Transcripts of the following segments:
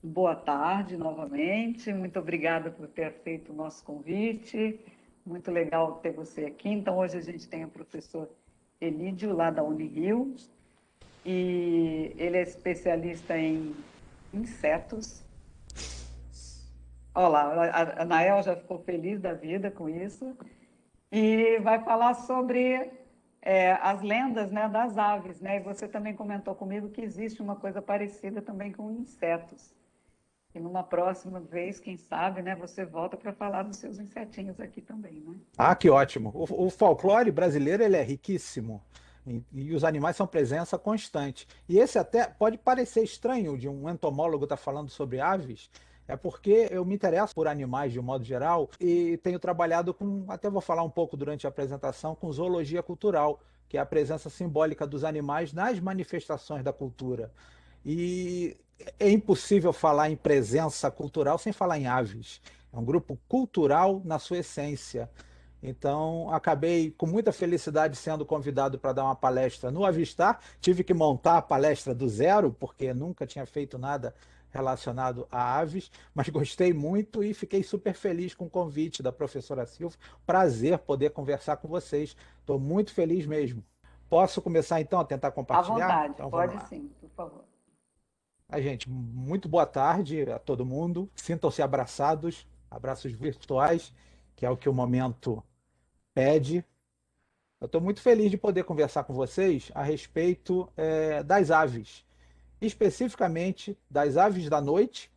Boa tarde novamente. Muito obrigada por ter feito o nosso convite. Muito legal ter você aqui. Então, hoje a gente tem o professor Elídio, lá da Unirio, e ele é especialista em insetos. Olha lá, a Nael já ficou feliz da vida com isso. E vai falar sobre as lendas, né, das aves, né? E você também comentou comigo que existe uma coisa parecida também com insetos. E numa próxima vez, quem sabe, né, você volta para falar dos seus insetinhos aqui também, né? Ah, que ótimo. O folclore brasileiro ele é riquíssimo e os animais são presença constante. E esse até pode parecer estranho de um entomólogo estar falando sobre aves, é porque eu me interesso por animais de um modo geral e tenho trabalhado com, até vou falar um pouco durante a apresentação, com zoologia cultural, que é a presença simbólica dos animais nas manifestações da cultura. E é impossível falar em presença cultural sem falar em aves. É um grupo cultural na sua essência. Então, acabei com muita felicidade sendo convidado para dar uma palestra no Avistar. Tive que montar a palestra do zero, porque nunca tinha feito nada relacionado a aves, mas gostei muito e fiquei super feliz com o convite da professora Silva. Prazer poder conversar com vocês. Estou muito feliz mesmo. Posso começar então a tentar À compartilhar? vontade, Então vamos pode lá. sim, por favor. A gente, muito boa tarde a todo mundo. Sintam-se abraçados, abraços virtuais, que é o que o momento pede. Eu estou muito feliz de poder conversar com vocês a respeito das aves, especificamente das aves da noite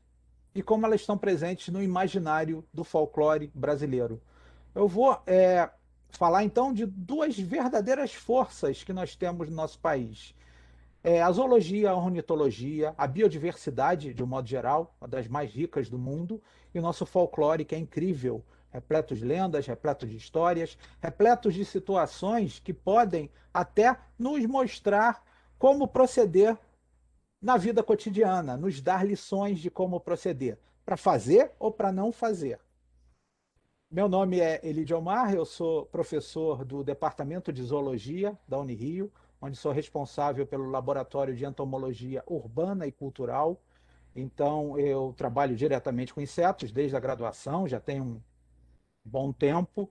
e como elas estão presentes no imaginário do folclore brasileiro. Eu vou falar então de duas verdadeiras forças que nós temos no nosso país. A zoologia, a ornitologia, a biodiversidade, de um modo geral, uma das mais ricas do mundo, e o nosso folclore, que é incrível, repleto de lendas, repleto de histórias, repleto de situações que podem até nos mostrar como proceder na vida cotidiana, nos dar lições de como proceder, para fazer ou para não fazer. Meu nome é Elidio Omar, eu sou professor do Departamento de Zoologia da Unirio, onde sou responsável pelo Laboratório de Entomologia Urbana e Cultural. Então, eu trabalho diretamente com insetos desde a graduação, já tenho um bom tempo,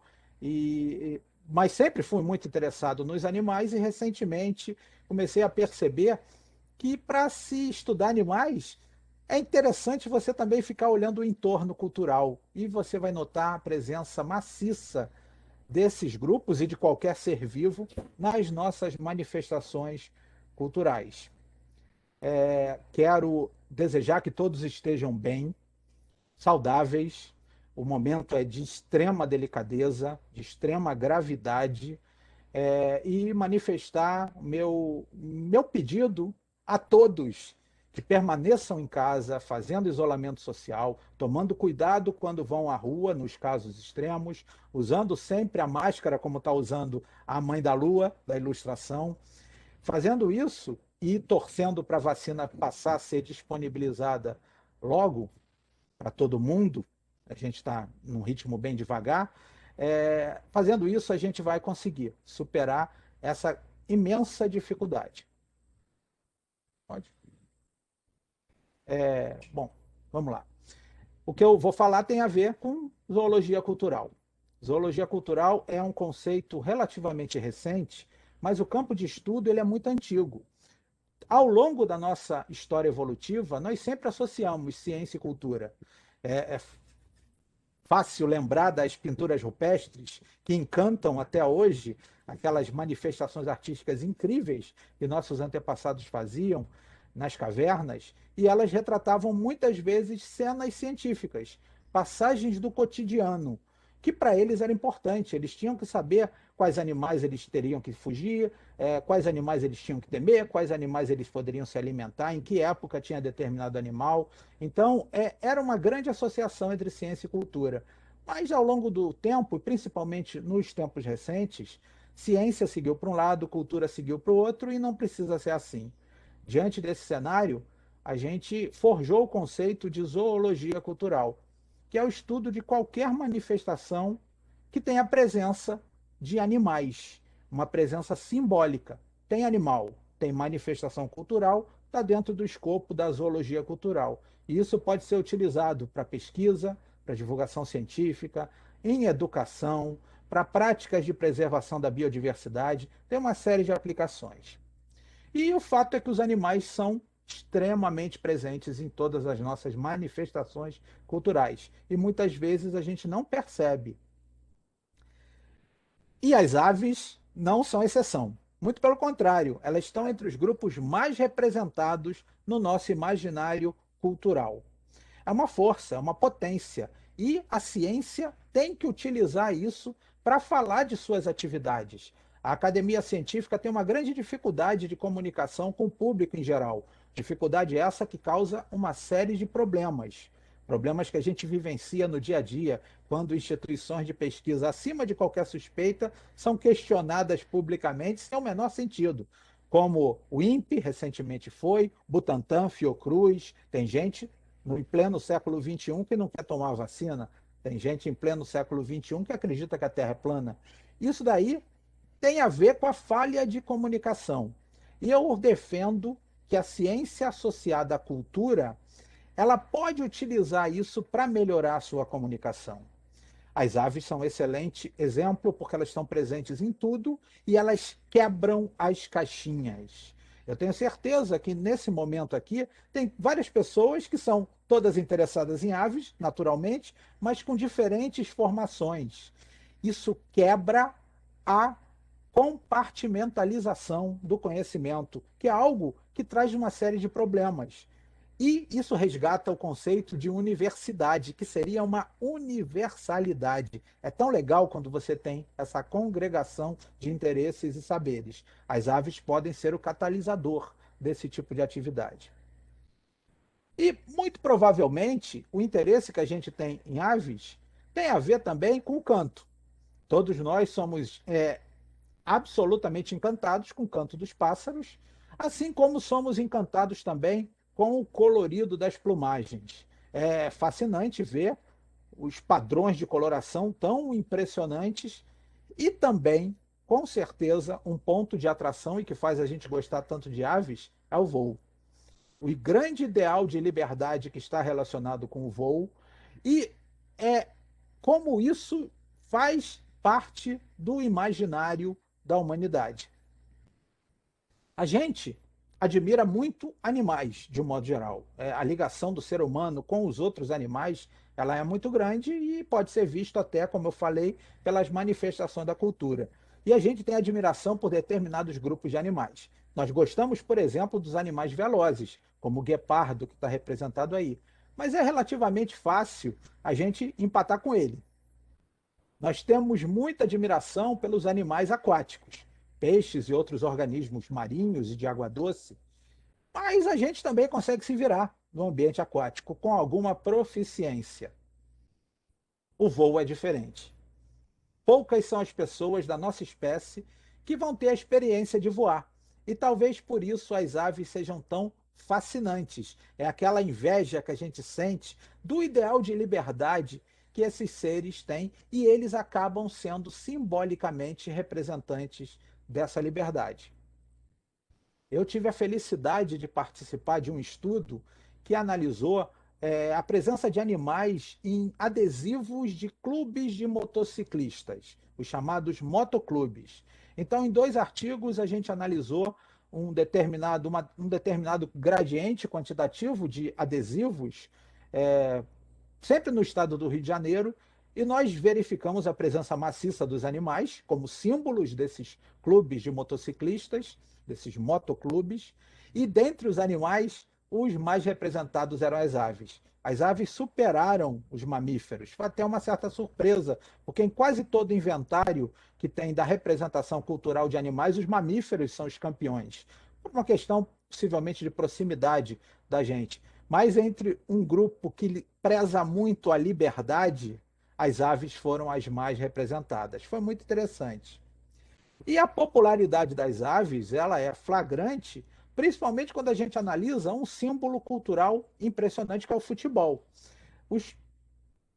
mas sempre fui muito interessado nos animais e recentemente comecei a perceber que para se estudar animais é interessante você também ficar olhando o entorno cultural e você vai notar a presença maciça desses grupos e de qualquer ser vivo nas nossas manifestações culturais. Quero desejar que todos estejam bem, saudáveis. O momento é de extrema delicadeza, de extrema gravidade, e manifestar meu pedido a todos que permaneçam em casa, fazendo isolamento social, tomando cuidado quando vão à rua, nos casos extremos, usando sempre a máscara como está usando a mãe da lua, da ilustração. Fazendo isso e torcendo para a vacina passar a ser disponibilizada logo para todo mundo, a gente está num ritmo bem devagar. Fazendo isso, a gente vai conseguir superar essa imensa dificuldade. Pode? Bom, vamos lá. O que eu vou falar tem a ver com zoologia cultural. Zoologia cultural é um conceito relativamente recente, mas o campo de estudo ele é muito antigo. Ao longo da nossa história evolutiva, nós sempre associamos ciência e cultura. É fácil lembrar das pinturas rupestres que encantam até hoje, aquelas manifestações artísticas incríveis que nossos antepassados faziam nas cavernas, e elas retratavam muitas vezes cenas científicas, passagens do cotidiano, que para eles era importante. Eles tinham que saber quais animais eles teriam que fugir, quais animais eles tinham que temer, quais animais eles poderiam se alimentar, em que época tinha determinado animal. Então, era uma grande associação entre ciência e cultura. Mas, ao longo do tempo, principalmente nos tempos recentes, ciência seguiu para um lado, cultura seguiu para o outro, e não precisa ser assim. Diante desse cenário, a gente forjou o conceito de zoologia cultural, que é o estudo de qualquer manifestação que tenha a presença de animais, uma presença simbólica. Tem animal, tem manifestação cultural, está dentro do escopo da zoologia cultural. E isso pode ser utilizado para pesquisa, para divulgação científica, em educação, para práticas de preservação da biodiversidade, tem uma série de aplicações. E o fato é que os animais são extremamente presentes em todas as nossas manifestações culturais e muitas vezes a gente não percebe. E as aves não são exceção. Muito pelo contrário, elas estão entre os grupos mais representados no nosso imaginário cultural. É uma força, é uma potência. E a ciência tem que utilizar isso para falar de suas atividades. A academia científica tem uma grande dificuldade de comunicação com o público em geral. Dificuldade essa que causa uma série de problemas. Problemas que a gente vivencia no dia a dia, quando instituições de pesquisa acima de qualquer suspeita são questionadas publicamente sem o menor sentido. Como o INPE recentemente foi, Butantan, Fiocruz, tem gente no pleno século XXI que não quer tomar vacina, tem gente em pleno século XXI que acredita que a Terra é plana. Isso daí tem a ver com a falha de comunicação. E eu defendo que a ciência associada à cultura, ela pode utilizar isso para melhorar a sua comunicação. As aves são um excelente exemplo porque elas estão presentes em tudo e elas quebram as caixinhas. Eu tenho certeza que nesse momento aqui tem várias pessoas que são todas interessadas em aves, naturalmente, mas com diferentes formações. Isso quebra a compartimentalização do conhecimento, que é algo que traz uma série de problemas. E isso resgata o conceito de universidade, que seria uma universalidade. É tão legal quando você tem essa congregação de interesses e saberes. As aves podem ser o catalisador desse tipo de atividade. E, muito provavelmente, o interesse que a gente tem em aves tem a ver também com o canto. Todos nós somos absolutamente encantados com o canto dos pássaros, assim como somos encantados também com o colorido das plumagens. É fascinante ver os padrões de coloração tão impressionantes e também, com certeza, um ponto de atração e que faz a gente gostar tanto de aves é o voo. O grande ideal de liberdade que está relacionado com o voo e é como isso faz parte do imaginário da humanidade. A gente admira muito animais, de um modo geral. A ligação do ser humano com os outros animais ela é muito grande e pode ser visto até, como eu falei, pelas manifestações da cultura. E a gente tem admiração por determinados grupos de animais. Nós gostamos, por exemplo, dos animais velozes, como o guepardo, que está representado aí. Mas é relativamente fácil a gente empatar com ele. Nós temos muita admiração pelos animais aquáticos, peixes e outros organismos marinhos e de água doce, mas a gente também consegue se virar no ambiente aquático com alguma proficiência. O voo é diferente. Poucas são as pessoas da nossa espécie que vão ter a experiência de voar. E talvez por isso as aves sejam tão fascinantes. É aquela inveja que a gente sente do ideal de liberdade que esses seres têm e eles acabam sendo simbolicamente representantes dessa liberdade. Eu tive a felicidade de participar de um estudo que analisou a presença de animais em adesivos de clubes de motociclistas, os chamados motoclubes. Então, em dois artigos, a gente analisou um determinado gradiente quantitativo de adesivos, é, sempre no estado do Rio de Janeiro, e nós verificamos a presença maciça dos animais como símbolos desses clubes de motociclistas, desses motoclubes, e dentre os animais, os mais representados eram as aves. As aves superaram os mamíferos. Foi até uma certa surpresa, porque em quase todo inventário que tem da representação cultural de animais, os mamíferos são os campeões. Por uma questão possivelmente de proximidade da gente. Mas entre um grupo que preza muito a liberdade, as aves foram as mais representadas. Foi muito interessante. E a popularidade das aves, ela é flagrante, principalmente quando a gente analisa um símbolo cultural impressionante que é o futebol. Os,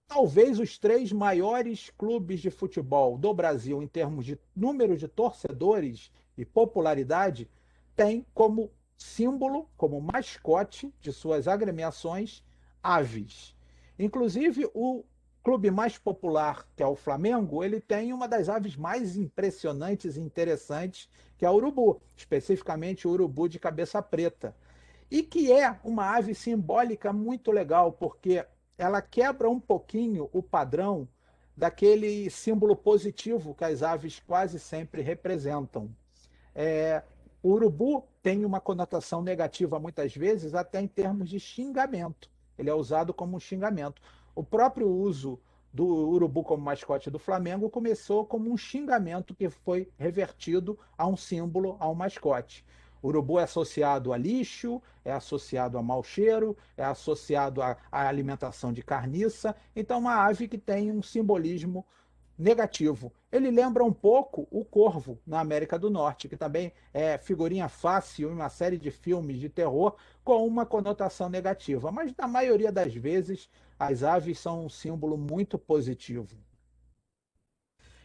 talvez os três maiores clubes de futebol do Brasil em termos de número de torcedores e popularidade têm como símbolo, como mascote de suas agremiações, aves. Inclusive, o clube mais popular, que é o Flamengo, ele tem uma das aves mais impressionantes e interessantes, que é o urubu, especificamente o urubu de cabeça preta. E que é uma ave simbólica muito legal, porque ela quebra um pouquinho o padrão daquele símbolo positivo que as aves quase sempre representam. É, o urubu tem uma conotação negativa muitas vezes, até em termos de xingamento. Ele é usado como um xingamento. O próprio uso do urubu como mascote do Flamengo começou como um xingamento que foi revertido a um símbolo, a um mascote. O urubu é associado a lixo, é associado a mau cheiro, é associado à alimentação de carniça. Então, uma ave que tem um simbolismo negativo. Ele lembra um pouco o corvo na América do Norte, que também é figurinha fácil em uma série de filmes de terror com uma conotação negativa. Mas na maioria das vezes, as aves são um símbolo muito positivo.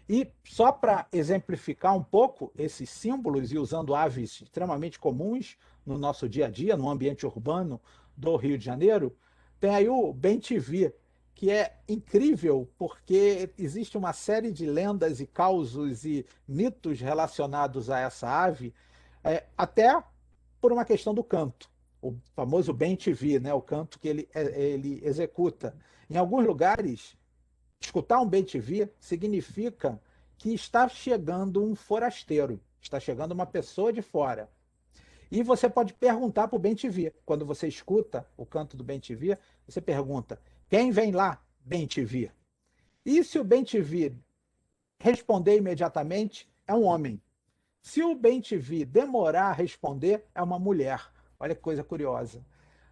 E só para exemplificar um pouco esses símbolos e usando aves extremamente comuns no nosso dia a dia, no ambiente urbano do Rio de Janeiro, tem aí o bem-te-vi, que é incrível porque existe uma série de lendas e causos e mitos relacionados a essa ave, até por uma questão do canto, o famoso bem-te-vi, né? O canto que ele executa. Em alguns lugares, escutar um bem-te-vi significa que está chegando um forasteiro, está chegando uma pessoa de fora. E você pode perguntar para o bem-te-vi. Quando você escuta o canto do bem-te-vi, você pergunta: quem vem lá, bem-te-vi? E se o bem-te-vi responder imediatamente, é um homem. Se o bem-te-vi demorar a responder, é uma mulher. Olha que coisa curiosa.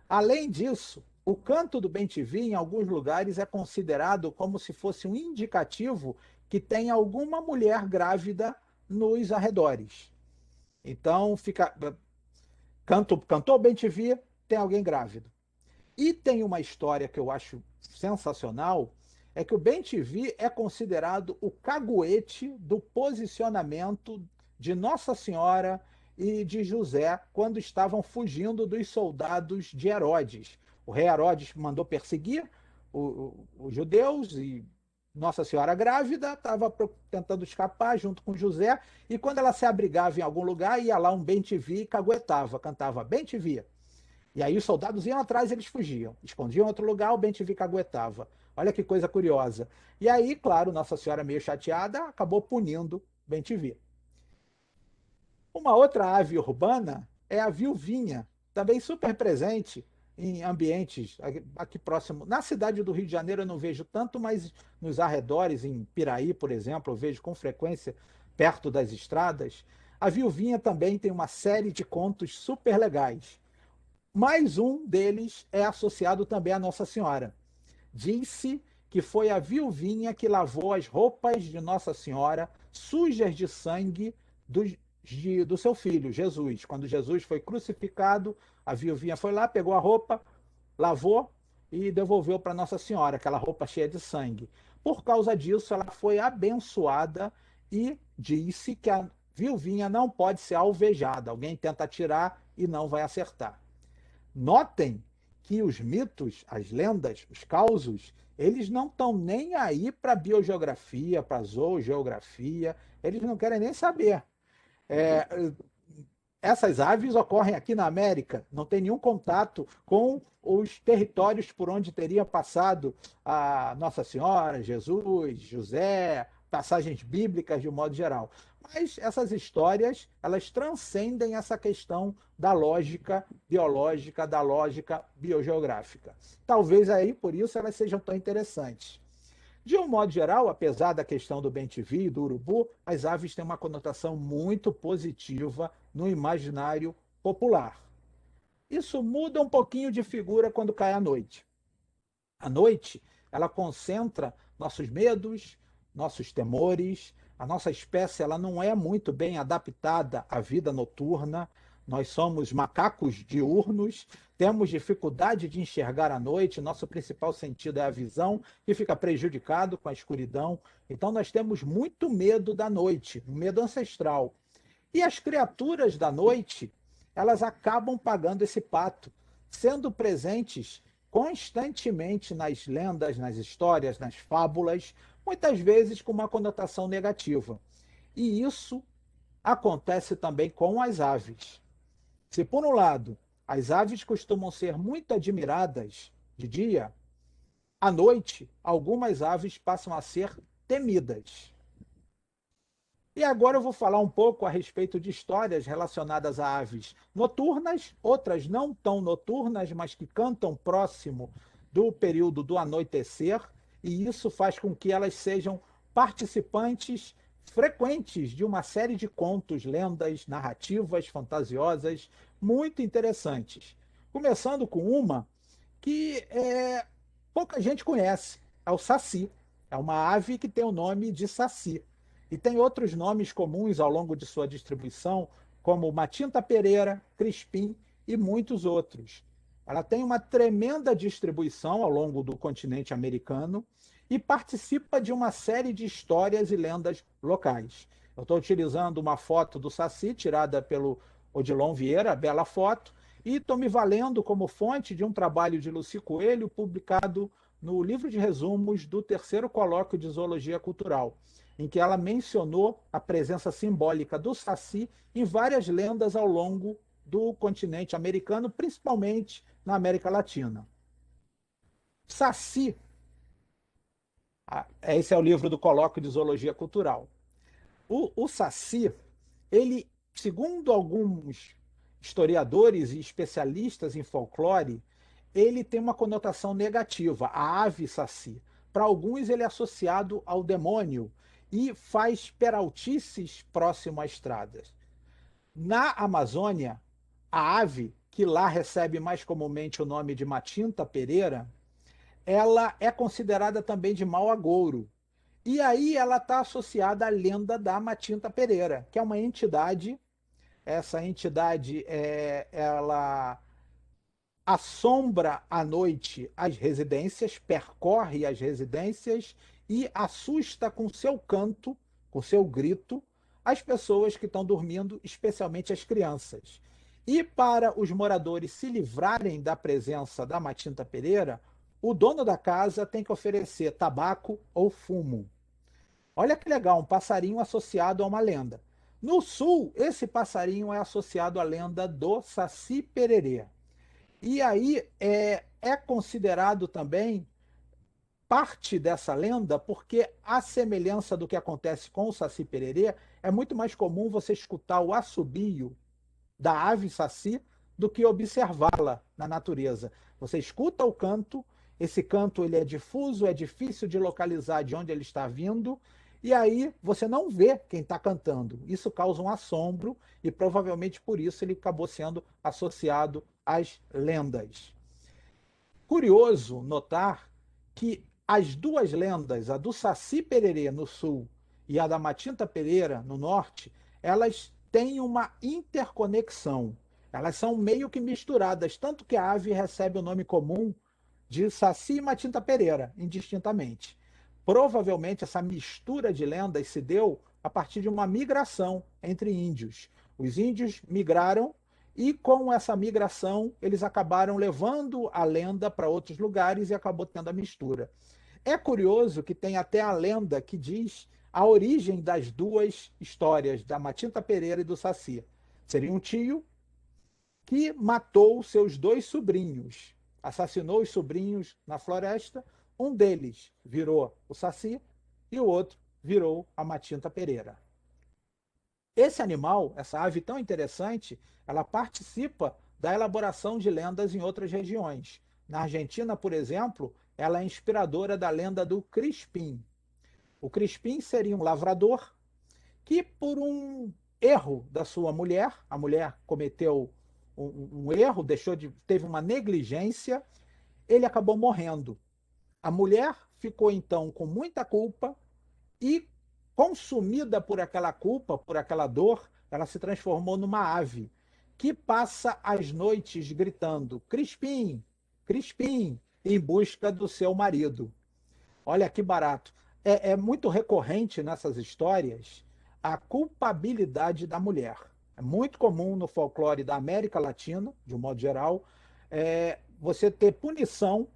Além disso, o canto do bem-te-vi, em alguns lugares, é considerado como se fosse um indicativo que tem alguma mulher grávida nos arredores. Então, cantou bem-te-vi, tem alguém grávido. E tem uma história que eu acho sensacional, é que o bem-te-vi é considerado o caguete do posicionamento de Nossa Senhora e de José quando estavam fugindo dos soldados de Herodes. O rei Herodes mandou perseguir os judeus e Nossa Senhora grávida estava tentando escapar junto com José, e quando ela se abrigava em algum lugar, ia lá um bem-te-vi e caguetava, cantava bem-te-vi. E aí os soldados iam atrás e eles fugiam. Escondiam em outro lugar, o bem-te-vi caguetava. Olha que coisa curiosa. E aí, claro, Nossa Senhora, meio chateada, acabou punindo bem-te-vi. Uma outra ave urbana é a viuvinha, também super presente em ambientes aqui próximo. Na cidade do Rio de Janeiro eu não vejo tanto, mas nos arredores, em Piraí, por exemplo, eu vejo com frequência perto das estradas. A viuvinha também tem uma série de contos super legais. Mais um deles é associado também à Nossa Senhora. Disse que foi a viuvinha que lavou as roupas de Nossa Senhora sujas de sangue do, do seu filho, Jesus. Quando Jesus foi crucificado, a viuvinha foi lá, pegou a roupa, lavou e devolveu para Nossa Senhora, aquela roupa cheia de sangue. Por causa disso, ela foi abençoada e disse que a viuvinha não pode ser alvejada. Alguém tenta atirar e não vai acertar. Notem que os mitos, as lendas, os causos, eles não estão nem aí para biogeografia, para zoogeografia, eles não querem nem saber. É, essas aves ocorrem aqui na América, não tem nenhum contato com os territórios por onde teria passado a Nossa Senhora, Jesus, José, passagens bíblicas de um modo geral. Mas essas histórias, elas transcendem essa questão da lógica biológica, da lógica biogeográfica. Talvez aí, por isso, elas sejam tão interessantes. De um modo geral, apesar da questão do bem-te-vi e do urubu, as aves têm uma conotação muito positiva no imaginário popular. Isso muda um pouquinho de figura quando cai a noite. A noite, ela concentra nossos medos, nossos temores. A nossa espécie, ela não é muito bem adaptada à vida noturna. Nós somos macacos diurnos, temos dificuldade de enxergar à noite, nosso principal sentido é a visão, que fica prejudicado com a escuridão. Então nós temos muito medo da noite, um medo ancestral. E as criaturas da noite, elas acabam pagando esse pato, sendo presentes constantemente nas lendas, nas histórias, nas fábulas, muitas vezes com uma conotação negativa. E isso acontece também com as aves. Se, por um lado, as aves costumam ser muito admiradas de dia, à noite, algumas aves passam a ser temidas. E agora eu vou falar um pouco a respeito de histórias relacionadas a aves noturnas, outras não tão noturnas, mas que cantam próximo do período do anoitecer, e isso faz com que elas sejam participantes frequentes de uma série de contos, lendas, narrativas fantasiosas muito interessantes. Começando com uma que pouca gente conhece, é o saci. É uma ave que tem o nome de saci. E tem outros nomes comuns ao longo de sua distribuição, como matinta pereira, crispim e muitos outros. Ela tem uma tremenda distribuição ao longo do continente americano e participa de uma série de histórias e lendas locais. Eu estou utilizando uma foto do saci tirada pelo Odilon Vieira, bela foto, e estou me valendo como fonte de um trabalho de Luci Coelho, publicado no livro de resumos do terceiro colóquio de Zoologia Cultural, em que ela mencionou a presença simbólica do saci em várias lendas ao longo do continente americano, principalmente na América Latina. Saci, esse é o livro do colóquio de Zoologia Cultural. O Saci, ele, segundo alguns historiadores e especialistas em folclore, ele tem uma conotação negativa, a ave saci. Para alguns, ele é associado ao demônio e faz peraltices próximo a estradas. Na Amazônia, a ave, que lá recebe mais comumente o nome de matinta pereira, ela é considerada também de mau agouro. E aí ela está associada à lenda da Matinta Pereira, que é uma entidade. Essa entidade ela assombra à noite as residências, percorre as residências e assusta com seu canto, com seu grito, as pessoas que estão dormindo, especialmente as crianças. E para os moradores se livrarem da presença da Matinta Pereira, o dono da casa tem que oferecer tabaco ou fumo. Olha que legal, um passarinho associado a uma lenda. No sul, esse passarinho é associado à lenda do Saci Pererê. E aí é considerado também parte dessa lenda, porque a semelhança do que acontece com o Saci Pererê, é muito mais comum você escutar o assobio da ave saci do que observá-la na natureza. Você escuta o canto, esse canto ele é difuso, é difícil de localizar de onde ele está vindo, e aí você não vê quem está cantando. Isso causa um assombro e provavelmente por isso ele acabou sendo associado às lendas. Curioso notar que as duas lendas, a do Saci Pererê no sul e a da Matinta Pereira no norte, elas têm uma interconexão. Elas são meio que misturadas, tanto que a ave recebe o nome comum de Saci e Matinta Pereira, indistintamente. Provavelmente essa mistura de lendas se deu a partir de uma migração entre índios. Os índios migraram e com essa migração, eles acabaram levando a lenda para outros lugares e acabou tendo a mistura. É curioso que tem até a lenda que diz a origem das duas histórias, da Matinta Pereira e do Saci. Seria um tio que matou seus dois sobrinhos, assassinou os sobrinhos na floresta. Um deles virou o Saci e o outro virou a Matinta Pereira. Esse animal, essa ave tão interessante, ela participa da elaboração de lendas em outras regiões. Na Argentina, por exemplo, ela é inspiradora da lenda do Crispim. O Crispim seria um lavrador que, por um erro da sua mulher, a mulher cometeu um erro, teve uma negligência, ele acabou morrendo. A mulher ficou então com muita culpa e, consumida por aquela culpa, por aquela dor, ela se transformou numa ave que passa as noites gritando Crispim, Crispim, em busca do seu marido. Olha que barato. É muito recorrente nessas histórias a culpabilidade da mulher. É muito comum no folclore da América Latina, de um modo geral, você ter punição.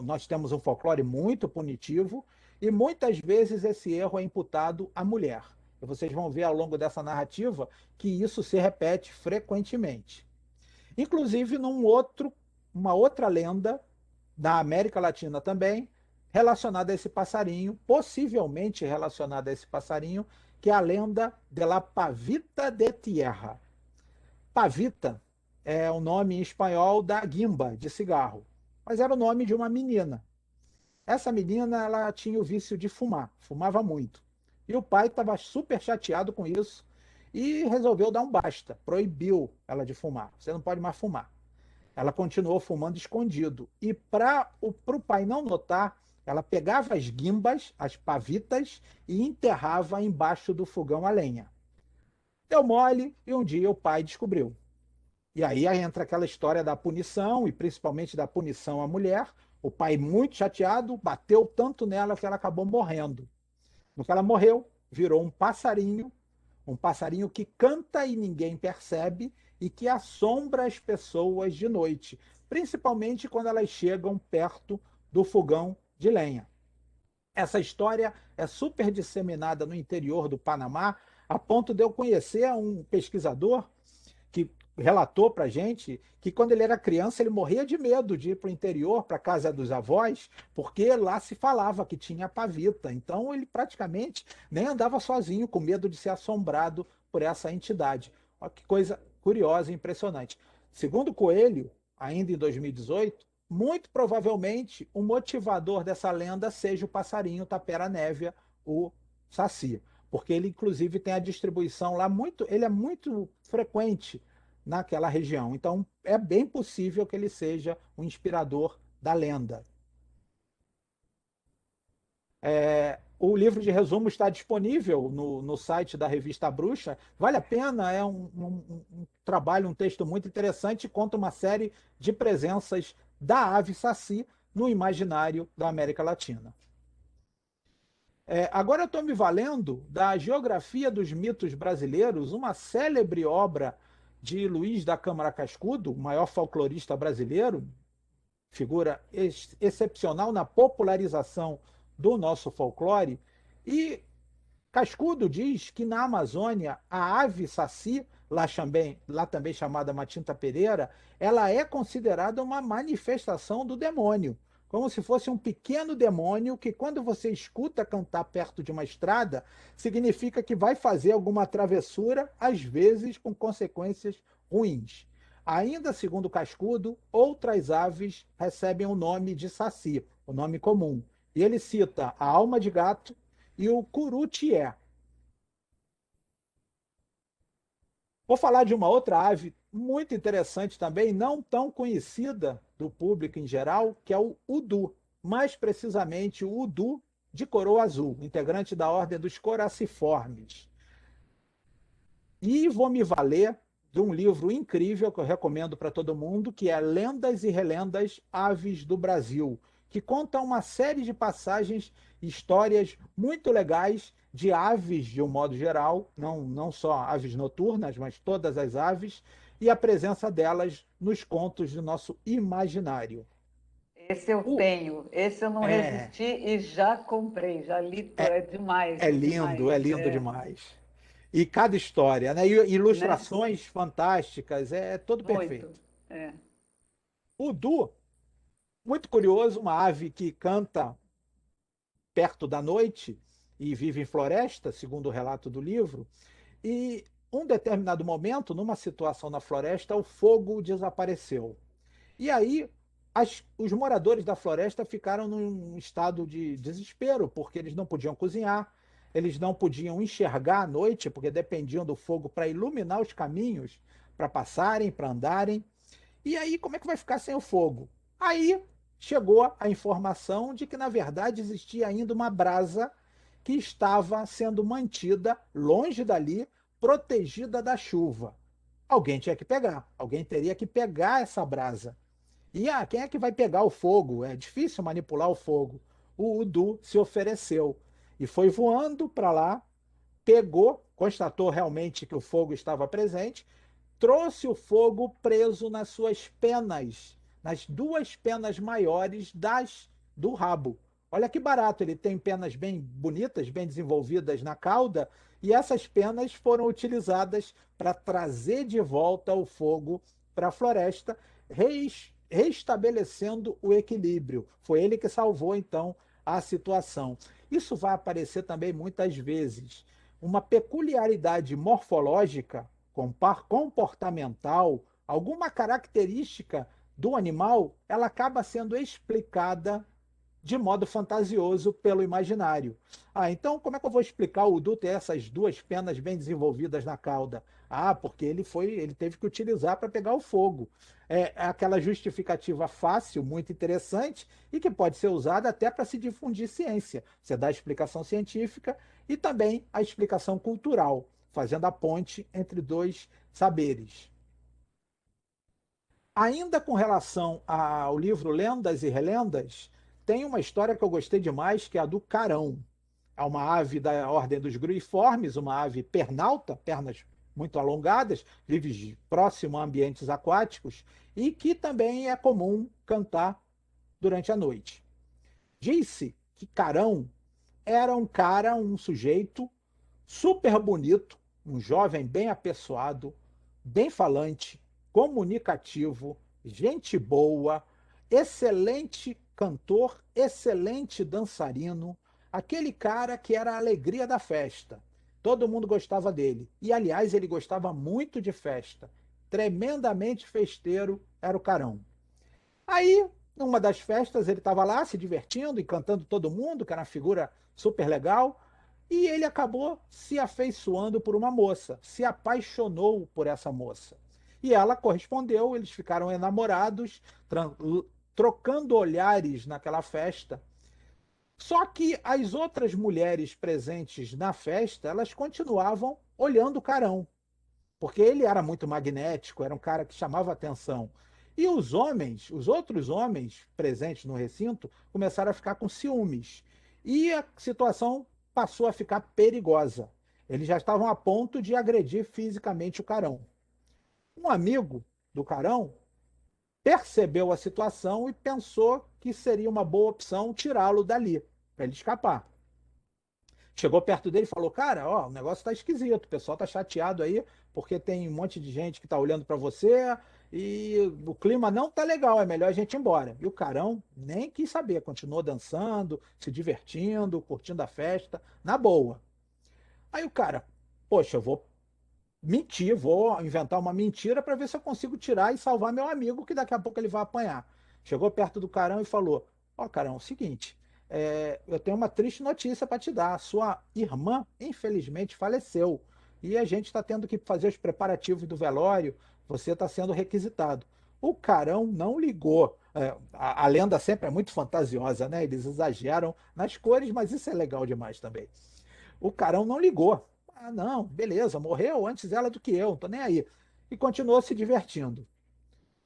Nós temos um folclore muito punitivo e muitas vezes esse erro é imputado à mulher. E vocês vão ver ao longo dessa narrativa que isso se repete frequentemente. Inclusive uma outra lenda da América Latina também, relacionada a esse passarinho, possivelmente relacionada a esse passarinho, que é a lenda de la pavita de tierra. Pavita é o nome em espanhol da guimba de cigarro, mas era o nome de uma menina. Essa menina, ela tinha o vício de fumar, fumava muito. E o pai estava super chateado com isso e resolveu dar um basta, proibiu ela de fumar. Você não pode mais fumar. Ela continuou fumando escondido. E para o pai não notar, ela pegava as guimbas, as pavitas, e enterrava embaixo do fogão a lenha. Deu mole e um dia o pai descobriu. E aí entra aquela história da punição, e principalmente da punição à mulher. O pai, muito chateado, bateu tanto nela que ela acabou morrendo. No que ela morreu, virou um passarinho que canta e ninguém percebe e que assombra as pessoas de noite, principalmente quando elas chegam perto do fogão de lenha. Essa história é super disseminada no interior do Panamá, a ponto de eu conhecer um pesquisador que relatou para a gente que quando ele era criança ele morria de medo de ir para o interior, para a casa dos avós, porque lá se falava que tinha pavita. Então ele praticamente nem andava sozinho, com medo de ser assombrado por essa entidade. Olha que coisa curiosa e impressionante. Segundo Coelho, ainda em 2018, muito provavelmente o motivador dessa lenda seja o passarinho tapera névia, o saci, porque ele inclusive tem a distribuição lá muito, ele é muito frequente naquela região. Então é bem possível que ele seja o inspirador da lenda. O livro de resumo está disponível no site da Revista Bruxa. Vale a pena, é um trabalho, um texto muito interessante, conta uma série de presenças da ave saci no imaginário da América Latina. Agora eu estou me valendo da Geografia dos Mitos Brasileiros, uma célebre obra de Luiz da Câmara Cascudo, o maior folclorista brasileiro, figura excepcional na popularização do nosso folclore. E Cascudo diz que na Amazônia a ave saci, lá também chamada matinta pereira, ela é considerada uma manifestação do demônio, como se fosse um pequeno demônio que quando você escuta cantar perto de uma estrada, significa que vai fazer alguma travessura, às vezes com consequências ruins. Ainda segundo Cascudo, outras aves recebem o nome de saci, o nome comum. E ele cita a alma de gato e o curutié. Vou falar de uma outra ave muito interessante também, não tão conhecida do público em geral, que é o udu. Mais precisamente, o udu de coroa azul, integrante da ordem dos coraciformes. E vou me valer de um livro incrível que eu recomendo para todo mundo, que é Lendas e Relendas Aves do Brasil, que conta uma série de passagens, histórias muito legais de aves de um modo geral, não só aves noturnas, mas todas as aves, e a presença delas nos contos do nosso imaginário. Esse eu O, tenho, esse eu não é, resisti e já comprei, já li, é, demais, é é demais, lindo demais. E cada história, né? E né? ilustrações fantásticas, é todo Muito, perfeito. é. O Du, muito curioso, uma ave que canta perto da noite e vive em floresta, segundo o relato do livro, e um determinado momento, numa situação na floresta, o fogo desapareceu. E aí os moradores da floresta ficaram num estado de desespero, porque eles não podiam cozinhar, eles não podiam enxergar à noite, porque dependiam do fogo para iluminar os caminhos, para passarem, para andarem. E aí, como é que vai ficar sem o fogo? Aí chegou a informação de que, na verdade, existia ainda uma brasa que estava sendo mantida longe dali, protegida da chuva. Alguém tinha que pegar, alguém teria que pegar essa brasa. E quem é que vai pegar o fogo? É difícil manipular o fogo. O Udu se ofereceu e foi voando para lá, pegou, constatou realmente que o fogo estava presente, trouxe o fogo preso nas suas penas, nas duas penas maiores do rabo. Olha que barato, ele tem penas bem bonitas, bem desenvolvidas na cauda, e essas penas foram utilizadas para trazer de volta o fogo para a floresta, restabelecendo o equilíbrio. Foi ele que salvou, então, a situação. Isso vai aparecer também muitas vezes. Uma peculiaridade morfológica, comportamental, alguma característica do animal, ela acaba sendo explicada de modo fantasioso pelo imaginário. Ah, então como é que eu vou explicar o Udu ter essas duas penas bem desenvolvidas na cauda? Ah, porque ele teve que utilizar para pegar o fogo. É aquela justificativa fácil, muito interessante e que pode ser usada até para se difundir ciência. Você dá a explicação científica e também a explicação cultural, fazendo a ponte entre dois saberes. Ainda com relação ao livro Lendas e Relendas, tem uma história que eu gostei demais, que é a do carão. É uma ave da ordem dos gruiformes, uma ave pernalta, pernas muito alongadas, vive próximo a ambientes aquáticos e que também é comum cantar durante a noite. Disse que Carão era um cara, um sujeito super bonito, um jovem bem apessoado, bem falante, comunicativo, gente boa, excelente cantor, excelente dançarino, aquele cara que era a alegria da festa. Todo mundo gostava dele. E, aliás, ele gostava muito de festa. Tremendamente festeiro era o Carão. Aí, numa das festas, ele estava lá se divertindo, encantando todo mundo, que era uma figura super legal, e ele acabou se afeiçoando por uma moça, se apaixonou por essa moça. E ela correspondeu, eles ficaram enamorados, trocando olhares naquela festa. Só que as outras mulheres presentes na festa, elas continuavam olhando o Carão, porque ele era muito magnético, era um cara que chamava atenção. E os homens, os outros homens presentes no recinto, começaram a ficar com ciúmes. E a situação passou a ficar perigosa. Eles já estavam a ponto de agredir fisicamente o Carão. Um amigo do Carão percebeu a situação e pensou que seria uma boa opção tirá-lo dali, para ele escapar. Chegou perto dele e falou: Cara, ó, o negócio tá esquisito, o pessoal tá chateado aí, porque tem um monte de gente que tá olhando para você e o clima não tá legal, é melhor a gente ir embora. E o Carão nem quis saber, continuou dançando, se divertindo, curtindo a festa, na boa. Aí o cara, poxa, eu vou mentir, vou inventar uma mentira para ver se eu consigo tirar e salvar meu amigo, que daqui a pouco ele vai apanhar. Chegou perto do Carão e falou: Ó, Carão, é o seguinte, eu tenho uma triste notícia para te dar. Sua irmã, infelizmente, faleceu e a gente está tendo que fazer os preparativos do velório. Você está sendo requisitado. O Carão não ligou. A lenda sempre é muito fantasiosa, né? Eles exageram nas cores, mas isso é legal demais também. O Carão não ligou. Ah, não, beleza, morreu antes ela do que eu, não tô nem aí. E continuou se divertindo.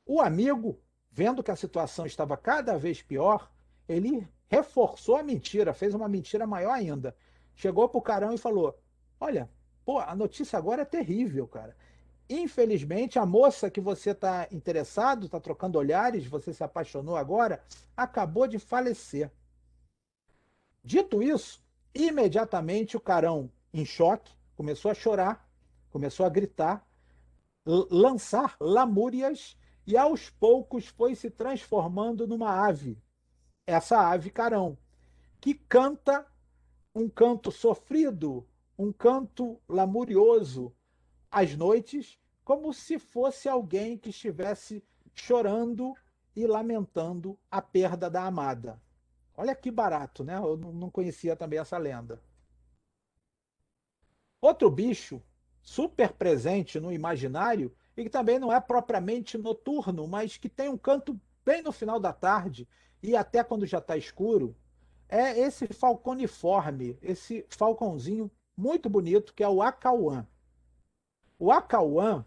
O amigo, vendo que a situação estava cada vez pior, ele reforçou a mentira, fez uma mentira maior ainda. Chegou pro Carão e falou: Olha, pô, a notícia agora é terrível, cara. Infelizmente, a moça que você está interessado, está trocando olhares, você se apaixonou agora, acabou de falecer. Dito isso, imediatamente o Carão, em choque, começou a chorar, começou a gritar, lançar lamúrias e aos poucos foi se transformando numa ave. Essa ave Carão, que canta um canto sofrido, um canto lamurioso às noites, como se fosse alguém que estivesse chorando e lamentando a perda da amada. Olha que barato, né? Eu não conhecia também essa lenda. Outro bicho super presente no imaginário e que também não é propriamente noturno, mas que tem um canto bem no final da tarde e até quando já está escuro, é esse falconiforme, esse falcãozinho muito bonito que é o acauã. O acauã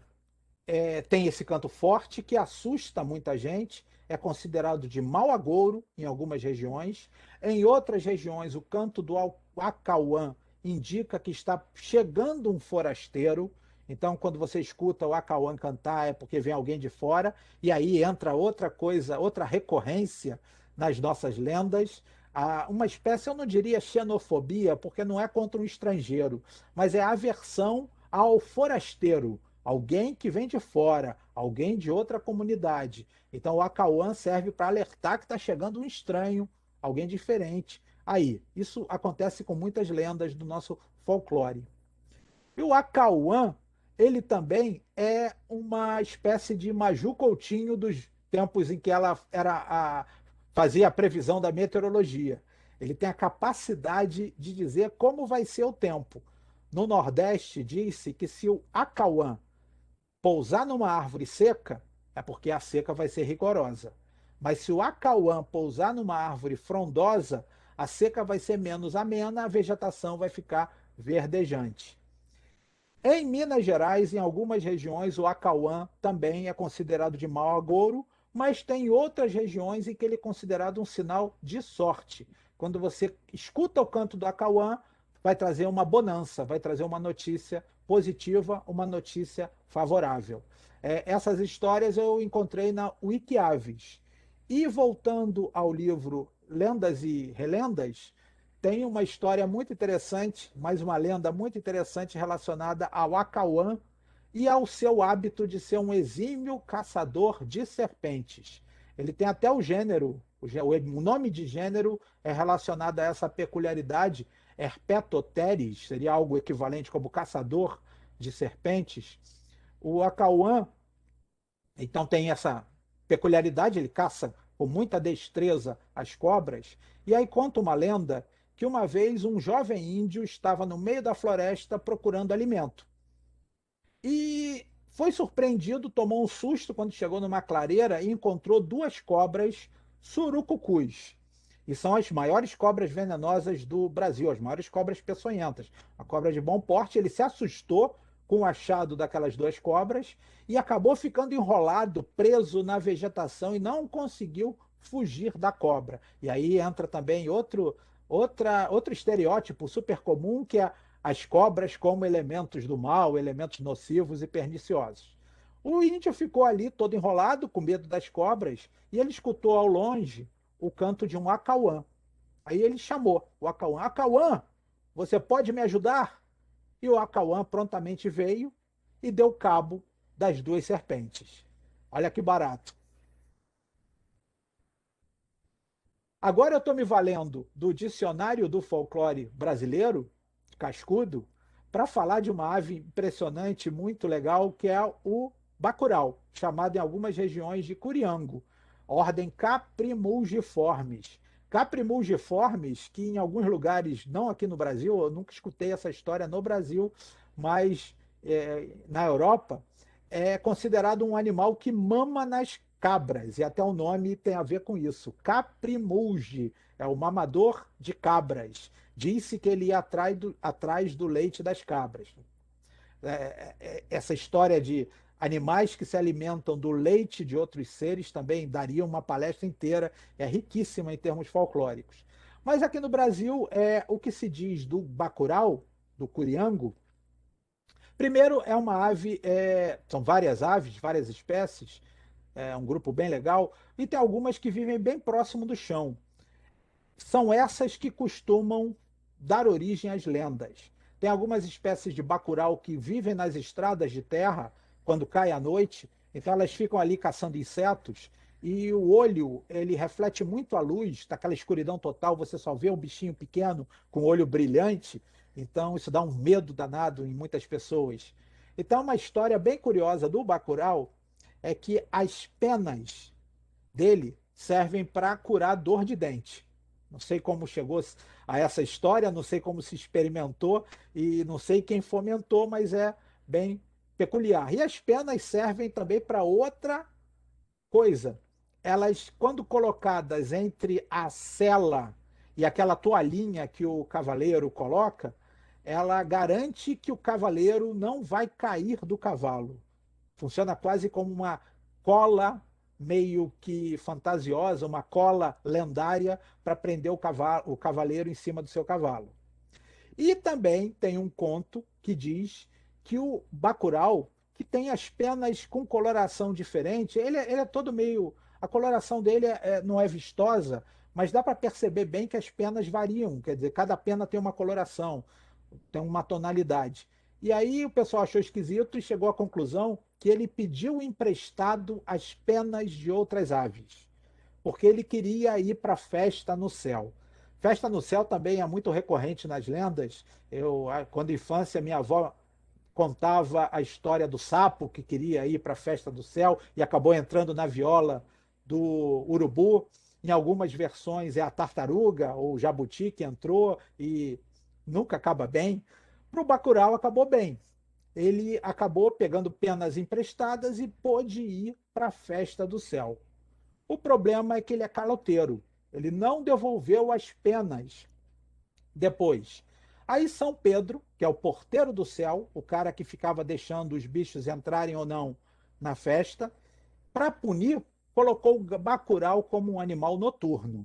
tem esse canto forte que assusta muita gente, é considerado de mau agouro em algumas regiões. Em outras regiões, o canto do acauã indica que está chegando um forasteiro. Então, quando você escuta o Acauã cantar, é porque vem alguém de fora, e aí entra outra coisa, outra recorrência nas nossas lendas, uma espécie, eu não diria xenofobia, porque não é contra um estrangeiro, mas é aversão ao forasteiro, alguém que vem de fora, alguém de outra comunidade. Então, o Acauã serve para alertar que está chegando um estranho, alguém diferente. Aí, isso acontece com muitas lendas do nosso folclore. E o Acauã, ele também é uma espécie de Maju Coutinho dos tempos em que ela fazia a previsão da meteorologia. Ele tem a capacidade de dizer como vai ser o tempo. No Nordeste, disse que se o Acauã pousar numa árvore seca, é porque a seca vai ser rigorosa. Mas se o Acauã pousar numa árvore frondosa, a seca vai ser menos amena, a vegetação vai ficar verdejante. Em Minas Gerais, em algumas regiões, o acauã também é considerado de mau agouro, mas tem outras regiões em que ele é considerado um sinal de sorte. Quando você escuta o canto do acauã, vai trazer uma bonança, vai trazer uma notícia positiva, uma notícia favorável. Essas histórias eu encontrei na Wikiaves. E voltando ao livro Lendas e Relendas, tem uma história muito interessante, mais uma lenda muito interessante relacionada ao Acauã e ao seu hábito de ser um exímio caçador de serpentes. Ele tem até o gênero, o nome de gênero é relacionado a essa peculiaridade. Herpetoteres seria algo equivalente como caçador de serpentes. O Acauã então tem essa peculiaridade, ele caça com muita destreza as cobras. E aí conta uma lenda que uma vez um jovem índio estava no meio da floresta procurando alimento. E foi surpreendido, tomou um susto quando chegou numa clareira e encontrou duas cobras surucucus. E são as maiores cobras venenosas do Brasil, as maiores cobras peçonhentas. A cobra de bom porte, ele se assustou com o achado daquelas duas cobras e acabou ficando enrolado, preso na vegetação e não conseguiu fugir da cobra. E aí entra também outro estereótipo super comum, que é as cobras como elementos do mal, elementos nocivos e perniciosos. O índio ficou ali todo enrolado, com medo das cobras, e ele escutou ao longe o canto de um acauã. Aí ele chamou o acauã: Acauã, você pode me ajudar? E o acauã prontamente veio e deu cabo das duas serpentes. Olha que barato. Agora eu estou me valendo do dicionário do folclore brasileiro, cascudo, para falar de uma ave impressionante, muito legal, que é o bacurau, chamado em algumas regiões de curiango, ordem Caprimulgiformes. Caprimulgiformes, que em alguns lugares, não aqui no Brasil, eu nunca escutei essa história no Brasil, mas na Europa, é considerado um animal que mama nas cabras, e até o nome tem a ver com isso. Caprimulge é o mamador de cabras. Disse que ele ia atrás do leite das cabras. Essa história de animais que se alimentam do leite de outros seres também daria uma palestra inteira, é riquíssima em termos folclóricos. Mas aqui no Brasil, o que se diz do bacurau, do curiango, primeiro é uma ave, são várias aves, várias espécies, é um grupo bem legal, e tem algumas que vivem bem próximo do chão. São essas que costumam dar origem às lendas. Tem algumas espécies de bacurau que vivem nas estradas de terra quando cai a noite, então elas ficam ali caçando insetos e o olho ele reflete muito a luz, daquela escuridão total, você só vê um bichinho pequeno com olho brilhante, então isso dá um medo danado em muitas pessoas. Então uma história bem curiosa do bacurau é que as penas dele servem para curar dor de dente. Não sei como chegou a essa história, não sei como se experimentou e não sei quem fomentou, mas é bem peculiar. E as penas servem também para outra coisa. Elas, quando colocadas entre a sela e aquela toalhinha que o cavaleiro coloca, ela garante que o cavaleiro não vai cair do cavalo. Funciona quase como uma cola meio que fantasiosa, uma cola lendária para prender o cavaleiro em cima do seu cavalo. E também tem um conto que diz que o Bacurau, que tem as penas com coloração diferente, ele é todo meio. A coloração dele não é vistosa, mas dá para perceber bem que as penas variam, quer dizer, cada pena tem uma coloração, tem uma tonalidade. E aí o pessoal achou esquisito e chegou à conclusão que ele pediu emprestado as penas de outras aves, porque ele queria ir para a festa no céu. Festa no céu também é muito recorrente nas lendas. Quando infância, minha avó contava a história do sapo que queria ir para a festa do céu e acabou entrando na viola do urubu. Em algumas versões é a tartaruga ou o jabuti que entrou e nunca acaba bem. Para o Bacurau acabou bem. Ele acabou pegando penas emprestadas e pôde ir para a festa do céu. O problema é que ele é caloteiro. Ele não devolveu as penas depois. Aí São Pedro, que é o porteiro do céu, o cara que ficava deixando os bichos entrarem ou não na festa, para punir, colocou o Bacurau como um animal noturno.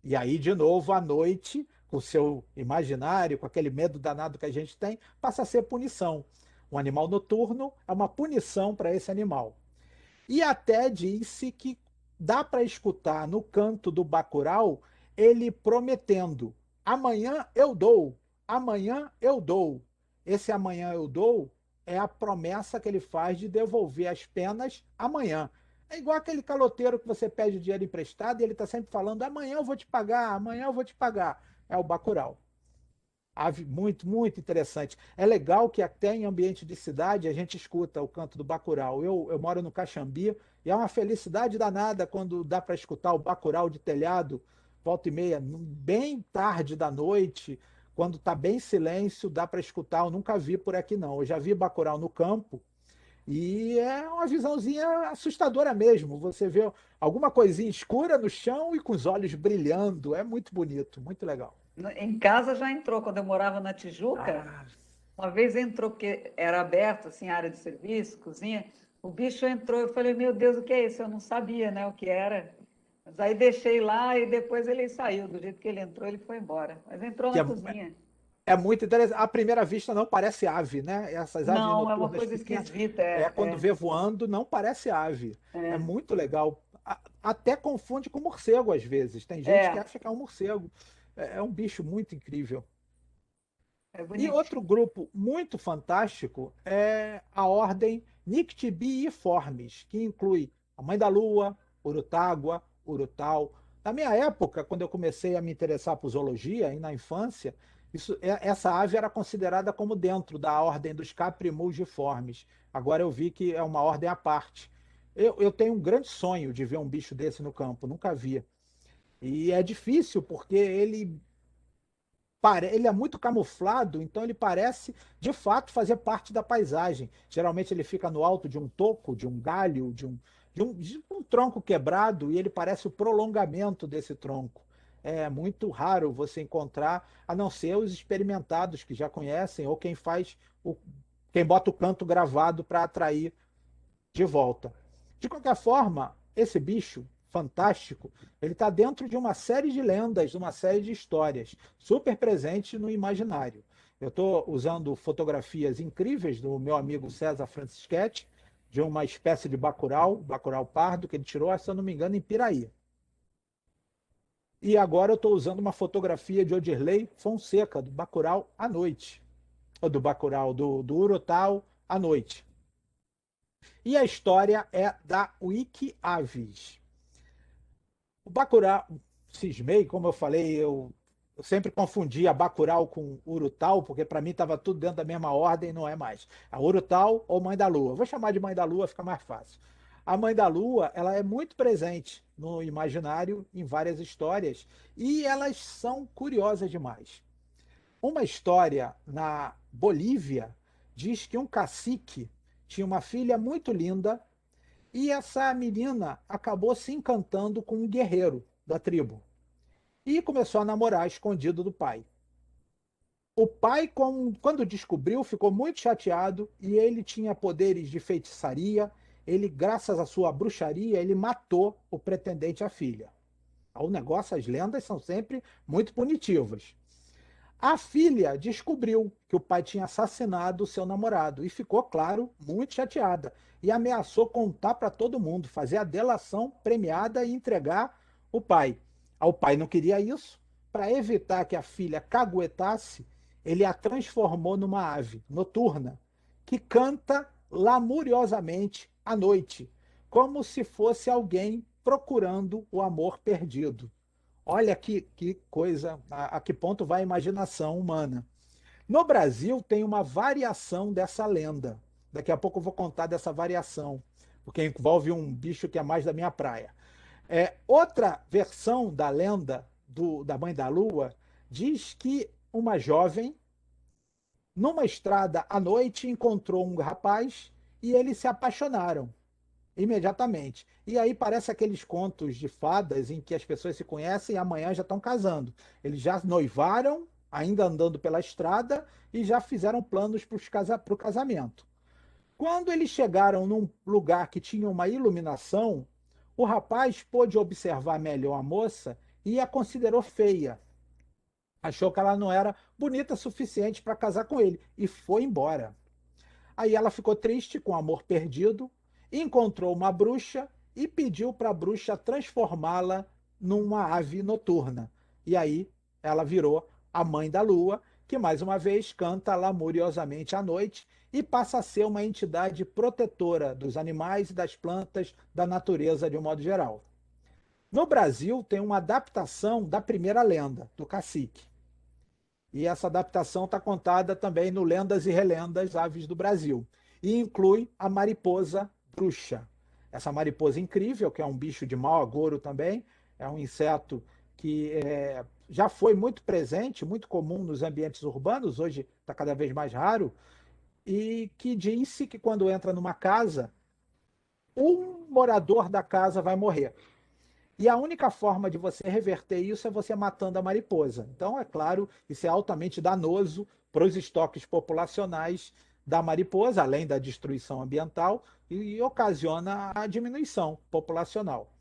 E aí, de novo, à noite, com o seu imaginário, com aquele medo danado que a gente tem, passa a ser punição. Um animal noturno é uma punição para esse animal. E até disse que dá para escutar no canto do Bacurau ele prometendo: amanhã eu dou, amanhã eu dou. Esse amanhã eu dou é a promessa que ele faz de devolver as penas amanhã. É igual aquele caloteiro que você pede dinheiro emprestado e ele está sempre falando: amanhã eu vou te pagar, amanhã eu vou te pagar. É o Bacurau. Ave muito, muito interessante. É legal que até em ambiente de cidade a gente escuta o canto do bacurau. Eu moro no Caxambi e é uma felicidade danada quando dá para escutar o bacurau de telhado, volta e meia, bem tarde da noite, quando está bem silêncio, dá para escutar. Eu nunca vi por aqui não. Eu já vi bacurau no campo e é uma visãozinha assustadora mesmo. Você vê alguma coisinha escura no chão e com os olhos brilhando. É muito bonito, muito legal. Em casa já entrou, quando eu morava na Tijuca, Ah, uma vez entrou, porque era aberto, assim, área de serviço, cozinha, o bicho entrou, eu falei, meu Deus, o que é isso? Eu não sabia, né, o que era. Mas aí deixei lá e depois ele saiu, do jeito que ele entrou, ele foi embora. Mas entrou que na é, cozinha. é muito interessante. À primeira vista não parece ave, né? Essas aves Não, é uma noturnas coisa pequenas, esquisita, quando vê voando, não parece ave. É é, muito legal. Até confunde com morcego às vezes. Tem gente que é, acha que é um morcego. É um bicho muito incrível. é E outro bonitinho. grupo muito fantástico é a ordem Nyctibiiformes, que inclui a Mãe da Lua, Urutágua, Urutau. Na minha época, quando eu comecei a me interessar por zoologia, e na infância, essa ave era considerada como dentro da ordem dos Caprimulgiformes. Agora eu vi que é uma ordem à parte. Eu tenho um grande sonho de ver um bicho desse no campo, nunca vi. E é difícil porque ele é muito camuflado, então ele parece de fato fazer parte da paisagem. Geralmente ele fica no alto de um toco, de um galho, de um tronco quebrado e ele parece o prolongamento desse tronco. É muito raro você encontrar, a não ser os experimentados que já conhecem ou quem bota o canto gravado para atrair de volta. De qualquer forma, esse bicho fantástico, ele está dentro de uma série de lendas, de uma série de histórias, super presente no imaginário. Eu estou usando fotografias incríveis do meu amigo César Francischetti, de uma espécie de bacurau, bacurau pardo, que ele tirou, se eu não me engano, em Piraí. E agora eu estou usando uma fotografia de Odirley Fonseca, do bacurau à noite, ou do bacurau, do urutau à noite. E a história é da Wiki Aves. O Bacurau, cismei, como eu falei, eu sempre confundia Bacurau com Urutau, porque para mim estava tudo dentro da mesma ordem, não é mais. A Urutau ou Mãe da Lua. Vou chamar de Mãe da Lua, fica mais fácil. A Mãe da Lua, ela é muito presente no imaginário em várias histórias e elas são curiosas demais. Uma história na Bolívia diz que um cacique tinha uma filha muito linda e essa menina acabou se encantando com um guerreiro da tribo e começou a namorar escondido do pai. O pai, quando descobriu, ficou muito chateado e ele tinha poderes de feitiçaria. Ele, graças à sua bruxaria, ele matou o pretendente à filha. O negócio, as lendas são sempre muito punitivas. A filha descobriu que o pai tinha assassinado o seu namorado e ficou, claro, muito chateada e ameaçou contar para todo mundo, fazer a delação premiada e entregar o pai. O pai não queria isso. Para evitar que a filha caguetasse, ele a transformou numa ave noturna que canta lamuriosamente à noite, como se fosse alguém procurando o amor perdido. Olha que coisa, a que ponto vai a imaginação humana. No Brasil tem uma variação dessa lenda. Daqui a pouco eu vou contar dessa variação, porque envolve um bicho que é mais da minha praia. Outra versão da lenda da Mãe da Lua diz que uma jovem, numa estrada à noite, encontrou um rapaz e eles se apaixonaram imediatamente. E aí parece aqueles contos de fadas em que as pessoas se conhecem e amanhã já estão casando. Eles já noivaram, ainda andando pela estrada, e já fizeram planos para o casamento. Quando eles chegaram num lugar que tinha uma iluminação, o rapaz pôde observar melhor a moça e a considerou feia. Achou que ela não era bonita o suficiente para casar com ele e foi embora. Aí ela ficou triste com o amor perdido, encontrou uma bruxa e pediu para a bruxa transformá-la numa ave noturna. E aí ela virou a mãe da lua, que mais uma vez canta lamuriosamente à noite e passa a ser uma entidade protetora dos animais e das plantas, da natureza de um modo geral. No Brasil, tem uma adaptação da primeira lenda, do cacique. E essa adaptação está contada também no Lendas e Relendas Aves do Brasil. E inclui a mariposa bruxa. Essa mariposa incrível, que é um bicho de mau agouro também, é um inseto que já foi muito presente, muito comum nos ambientes urbanos, hoje está cada vez mais raro, e que disse que quando entra numa casa, um morador da casa vai morrer. E a única forma de você reverter isso é você matando a mariposa. Então, é claro, isso é altamente danoso para os estoques populacionais da mariposa, além da destruição ambiental, e ocasiona a diminuição populacional.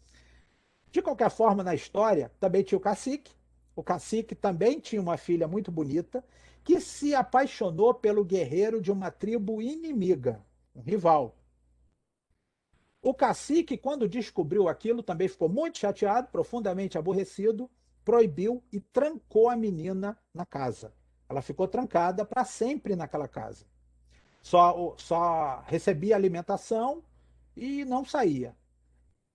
De qualquer forma, na história, também tinha o cacique. O cacique também tinha uma filha muito bonita, que se apaixonou pelo guerreiro de uma tribo inimiga, um rival. O cacique, quando descobriu aquilo, também ficou muito chateado, profundamente aborrecido, proibiu e trancou a menina na casa. Ela ficou trancada para sempre naquela casa. Só recebia alimentação e não saía.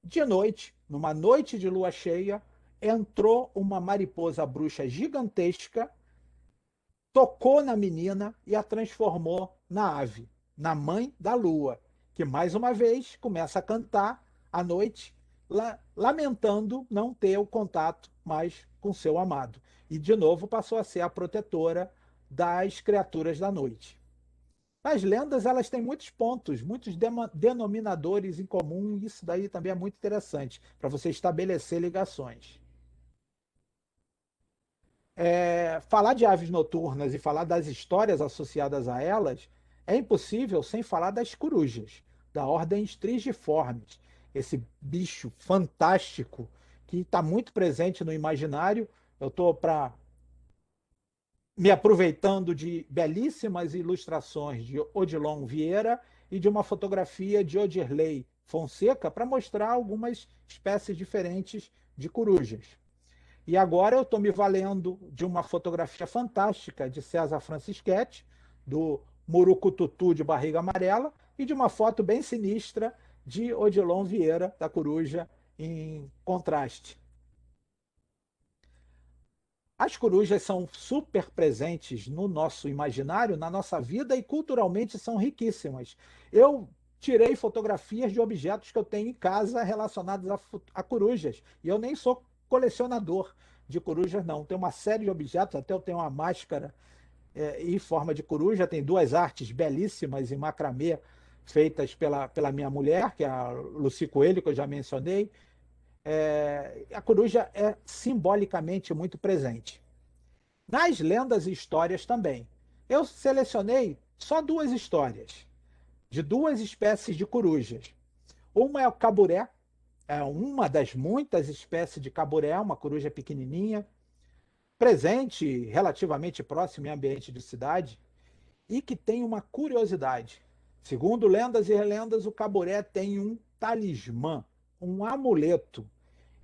De noite, numa noite de lua cheia, entrou uma mariposa bruxa gigantesca, tocou na menina e a transformou na ave, na mãe da lua, que mais uma vez começa a cantar à noite, lamentando não ter o contato mais com seu amado. E de novo passou a ser a protetora das criaturas da noite. As lendas elas têm muitos pontos, muitos denominadores em comum, e isso daí também é muito interessante para você estabelecer ligações. Falar de aves noturnas e falar das histórias associadas a elas é impossível sem falar das corujas, da ordem Strigiformes, esse bicho fantástico que está muito presente no imaginário. Eu estou para me aproveitando de belíssimas ilustrações de Odilon Vieira e de uma fotografia de Odirley Fonseca para mostrar algumas espécies diferentes de corujas. E agora eu estou me valendo de uma fotografia fantástica de César Francischetti, do Murucututu de barriga amarela, e de uma foto bem sinistra de Odilon Vieira, da coruja, em contraste. As corujas são super presentes no nosso imaginário, na nossa vida, e culturalmente são riquíssimas. Eu tirei fotografias de objetos que eu tenho em casa relacionados a corujas, e eu nem sou colecionador de corujas, não. Tem uma série de objetos, até eu tenho uma máscara em forma de coruja, tem duas artes belíssimas em macramê feitas pela minha mulher, que é a Lucy Coelho, que eu já mencionei. A coruja é simbolicamente muito presente. Nas lendas e histórias também. Eu selecionei só duas histórias de duas espécies de corujas. Uma é o caburé, é uma das muitas espécies de caburé, uma coruja pequenininha, presente, relativamente próximo em ambiente de cidade, e que tem uma curiosidade. Segundo lendas e relendas, o caburé tem um talismã, um amuleto.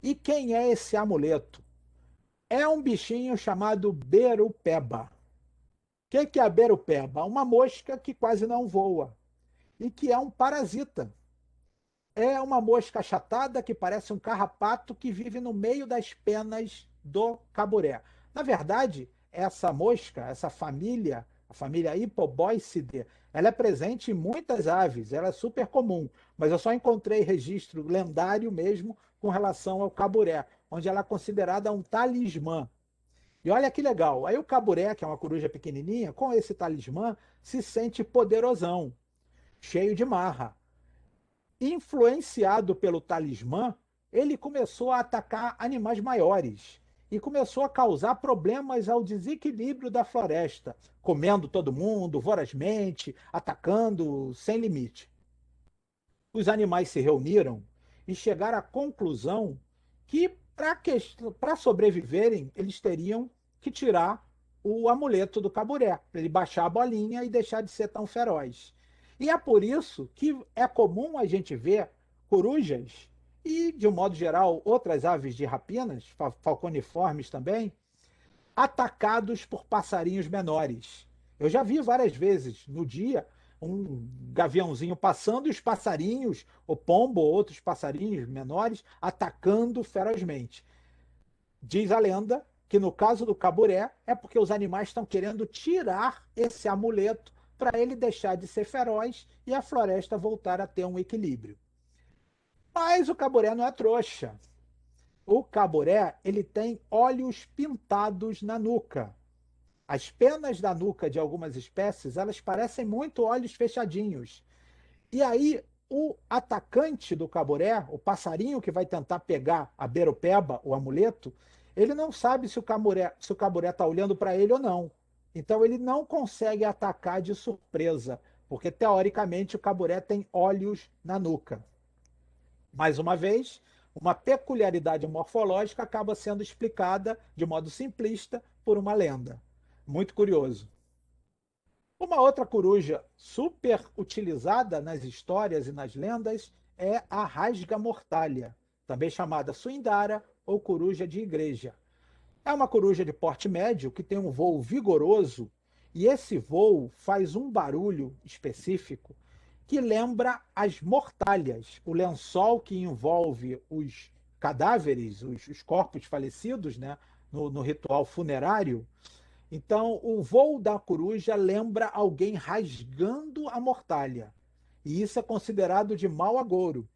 E quem é esse amuleto? É um bichinho chamado berupeba. O que é a berupeba? Uma mosca que quase não voa e que é um parasita. É uma mosca achatada que parece um carrapato que vive no meio das penas do caburé. Na verdade, essa mosca, essa família, a família Hipoboicidae, ela é presente em muitas aves, ela é super comum, mas eu só encontrei registro lendário mesmo com relação ao caburé, onde ela é considerada um talismã. E olha que legal, aí o caburé, que é uma coruja pequenininha, com esse talismã, se sente poderosão, cheio de marra. Influenciado pelo talismã, ele começou a atacar animais maiores e começou a causar problemas ao desequilíbrio da floresta, comendo todo mundo vorazmente, atacando sem limite. Os animais se reuniram e chegaram à conclusão que, para sobreviverem, eles teriam que tirar o amuleto do caburé, para ele baixar a bolinha e deixar de ser tão feroz. E é por isso que é comum a gente ver corujas e, de um modo geral, outras aves de rapinas, falconiformes também, atacados por passarinhos menores. Eu já vi várias vezes no dia um gaviãozinho passando e os passarinhos, o pombo ou outros passarinhos menores, atacando ferozmente. Diz a lenda que no caso do caburé é porque os animais estão querendo tirar esse amuleto para ele deixar de ser feroz e a floresta voltar a ter um equilíbrio. Mas o caburé não é trouxa. O caburé ele tem olhos pintados na nuca. As penas da nuca de algumas espécies, elas parecem muito olhos fechadinhos. E aí, o atacante do caburé, o passarinho que vai tentar pegar a beropeba, o amuleto, ele não sabe se o caburé está olhando para ele ou não. Então, ele não consegue atacar de surpresa, porque, teoricamente, o caburé tem olhos na nuca. Mais uma vez, uma peculiaridade morfológica acaba sendo explicada de modo simplista por uma lenda. Muito curioso. Uma outra coruja super utilizada nas histórias e nas lendas é a rasga-mortalha, também chamada suindara ou coruja de igreja. É uma coruja de porte médio que tem um voo vigoroso e esse voo faz um barulho específico que lembra as mortalhas, o lençol que envolve os cadáveres, os corpos falecidos, né, no ritual funerário. Então, o voo da coruja lembra alguém rasgando a mortalha. E isso é considerado de mau agouro.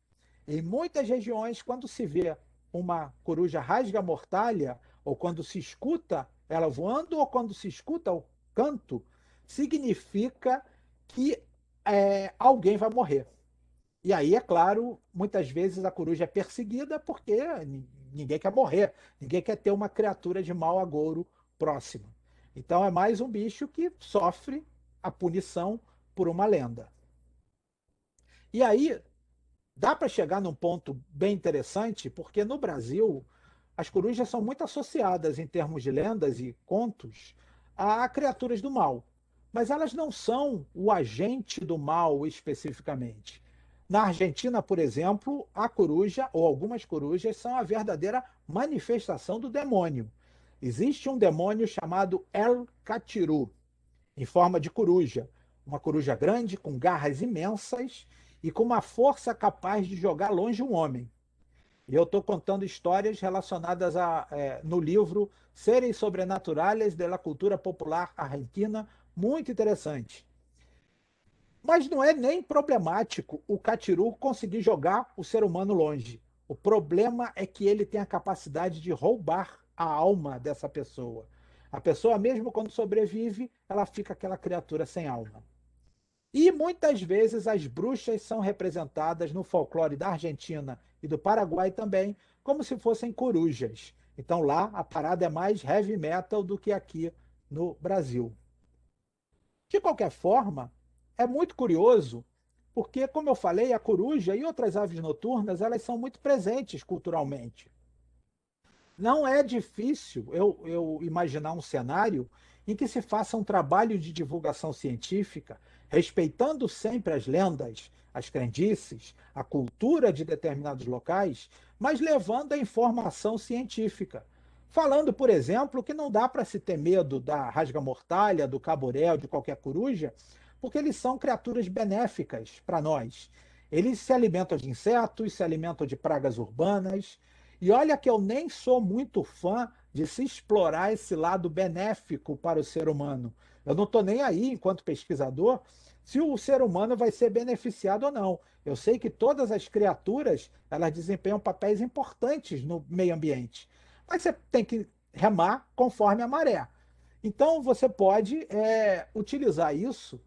Em muitas regiões, quando se vê uma coruja rasga a mortalha, ou quando se escuta ela voando, ou quando se escuta o canto, significa que alguém vai morrer. E aí, é claro, muitas vezes a coruja é perseguida porque ninguém quer morrer, ninguém quer ter uma criatura de mau agouro próxima. Então é mais um bicho que sofre a punição por uma lenda. E aí dá para chegar num ponto bem interessante, porque no Brasil as corujas são muito associadas em termos de lendas e contos a criaturas do mal. Mas elas não são o agente do mal especificamente. Na Argentina, por exemplo, a coruja ou algumas corujas são a verdadeira manifestação do demônio. Existe um demônio chamado El Catiru, em forma de coruja. Uma coruja grande, com garras imensas e com uma força capaz de jogar longe um homem. E eu estou contando histórias relacionadas no livro Seres Sobrenaturais de la Cultura Popular Argentina, muito interessante. Mas não é nem problemático o Catiru conseguir jogar o ser humano longe. O problema é que ele tem a capacidade de roubar a alma dessa pessoa. A pessoa, mesmo quando sobrevive, ela fica aquela criatura sem alma. E muitas vezes as bruxas são representadas no folclore da Argentina e do Paraguai também como se fossem corujas. Então lá a parada é mais heavy metal do que aqui no Brasil. De qualquer forma, é muito curioso porque, como eu falei, a coruja e outras aves noturnas elas são muito presentes culturalmente. Não é difícil eu imaginar um cenário em que se faça um trabalho de divulgação científica, respeitando sempre as lendas, as crendices, a cultura de determinados locais, mas levando a informação científica. Falando, por exemplo, que não dá para se ter medo da rasga-mortalha, do caboré, de qualquer coruja, porque eles são criaturas benéficas para nós. Eles se alimentam de insetos, se alimentam de pragas urbanas, e olha que eu nem sou muito fã de se explorar esse lado benéfico para o ser humano. Eu não estou nem aí, enquanto pesquisador, se o ser humano vai ser beneficiado ou não. Eu sei que todas as criaturas elas desempenham papéis importantes no meio ambiente, mas você tem que remar conforme a maré. Então você pode utilizar isso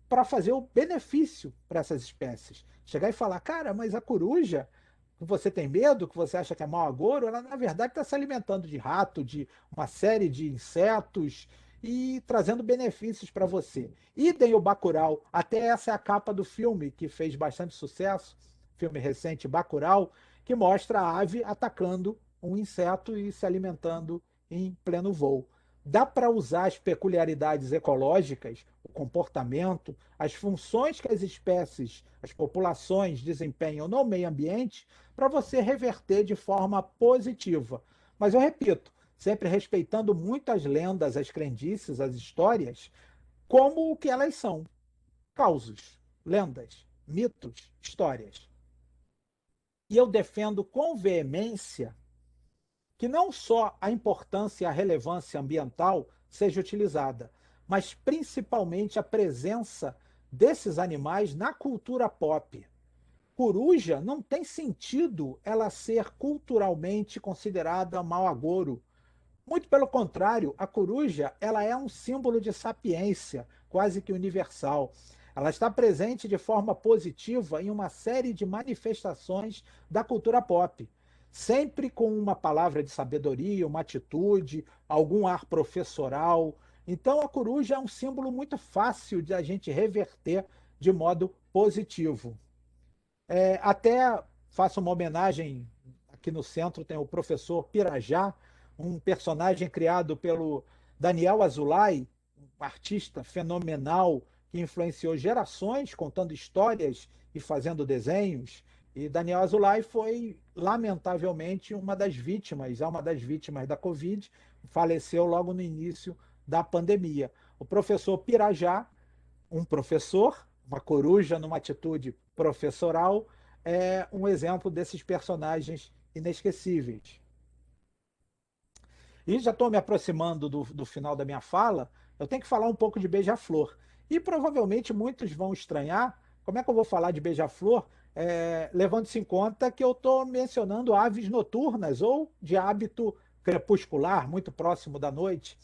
para fazer o benefício para essas espécies. Chegar e falar, cara, mas a coruja que você tem medo, que você acha que é mau agouro, ela na verdade está se alimentando de rato, de uma série de insetos e trazendo benefícios para você. Idem o Bacurau, até essa é a capa do filme que fez bastante sucesso, filme recente Bacurau, que mostra a ave atacando um inseto e se alimentando em pleno voo. Dá para usar as peculiaridades ecológicas, o comportamento, as funções que as espécies, as populações desempenham no meio ambiente para você reverter de forma positiva. Mas eu repito, sempre respeitando muito as lendas, as crendices, as histórias, como o que elas são: causos, lendas, mitos, histórias. E eu defendo com veemência que não só a importância e a relevância ambiental seja utilizada, mas principalmente a presença desses animais na cultura pop. Coruja não tem sentido ela ser culturalmente considerada mau agouro. Muito pelo contrário, a coruja ela é um símbolo de sapiência, quase que universal. Ela está presente de forma positiva em uma série de manifestações da cultura pop, sempre com uma palavra de sabedoria, uma atitude, algum ar professoral. Então, a coruja é um símbolo muito fácil de a gente reverter de modo positivo. Até faço uma homenagem aqui no centro, tem o professor Pirajá, um personagem criado pelo Daniel Azulay, um artista fenomenal que influenciou gerações contando histórias e fazendo desenhos. E Daniel Azulay foi, lamentavelmente, é uma das vítimas da Covid, faleceu logo no início da pandemia. O professor Pirajá, um professor, uma coruja numa atitude professoral, é um exemplo desses personagens inesquecíveis. E já estou me aproximando do final da minha fala, eu tenho que falar um pouco de beija-flor. E provavelmente muitos vão estranhar como é que eu vou falar de beija-flor, levando-se em conta que eu estou mencionando aves noturnas ou de hábito crepuscular, muito próximo da noite.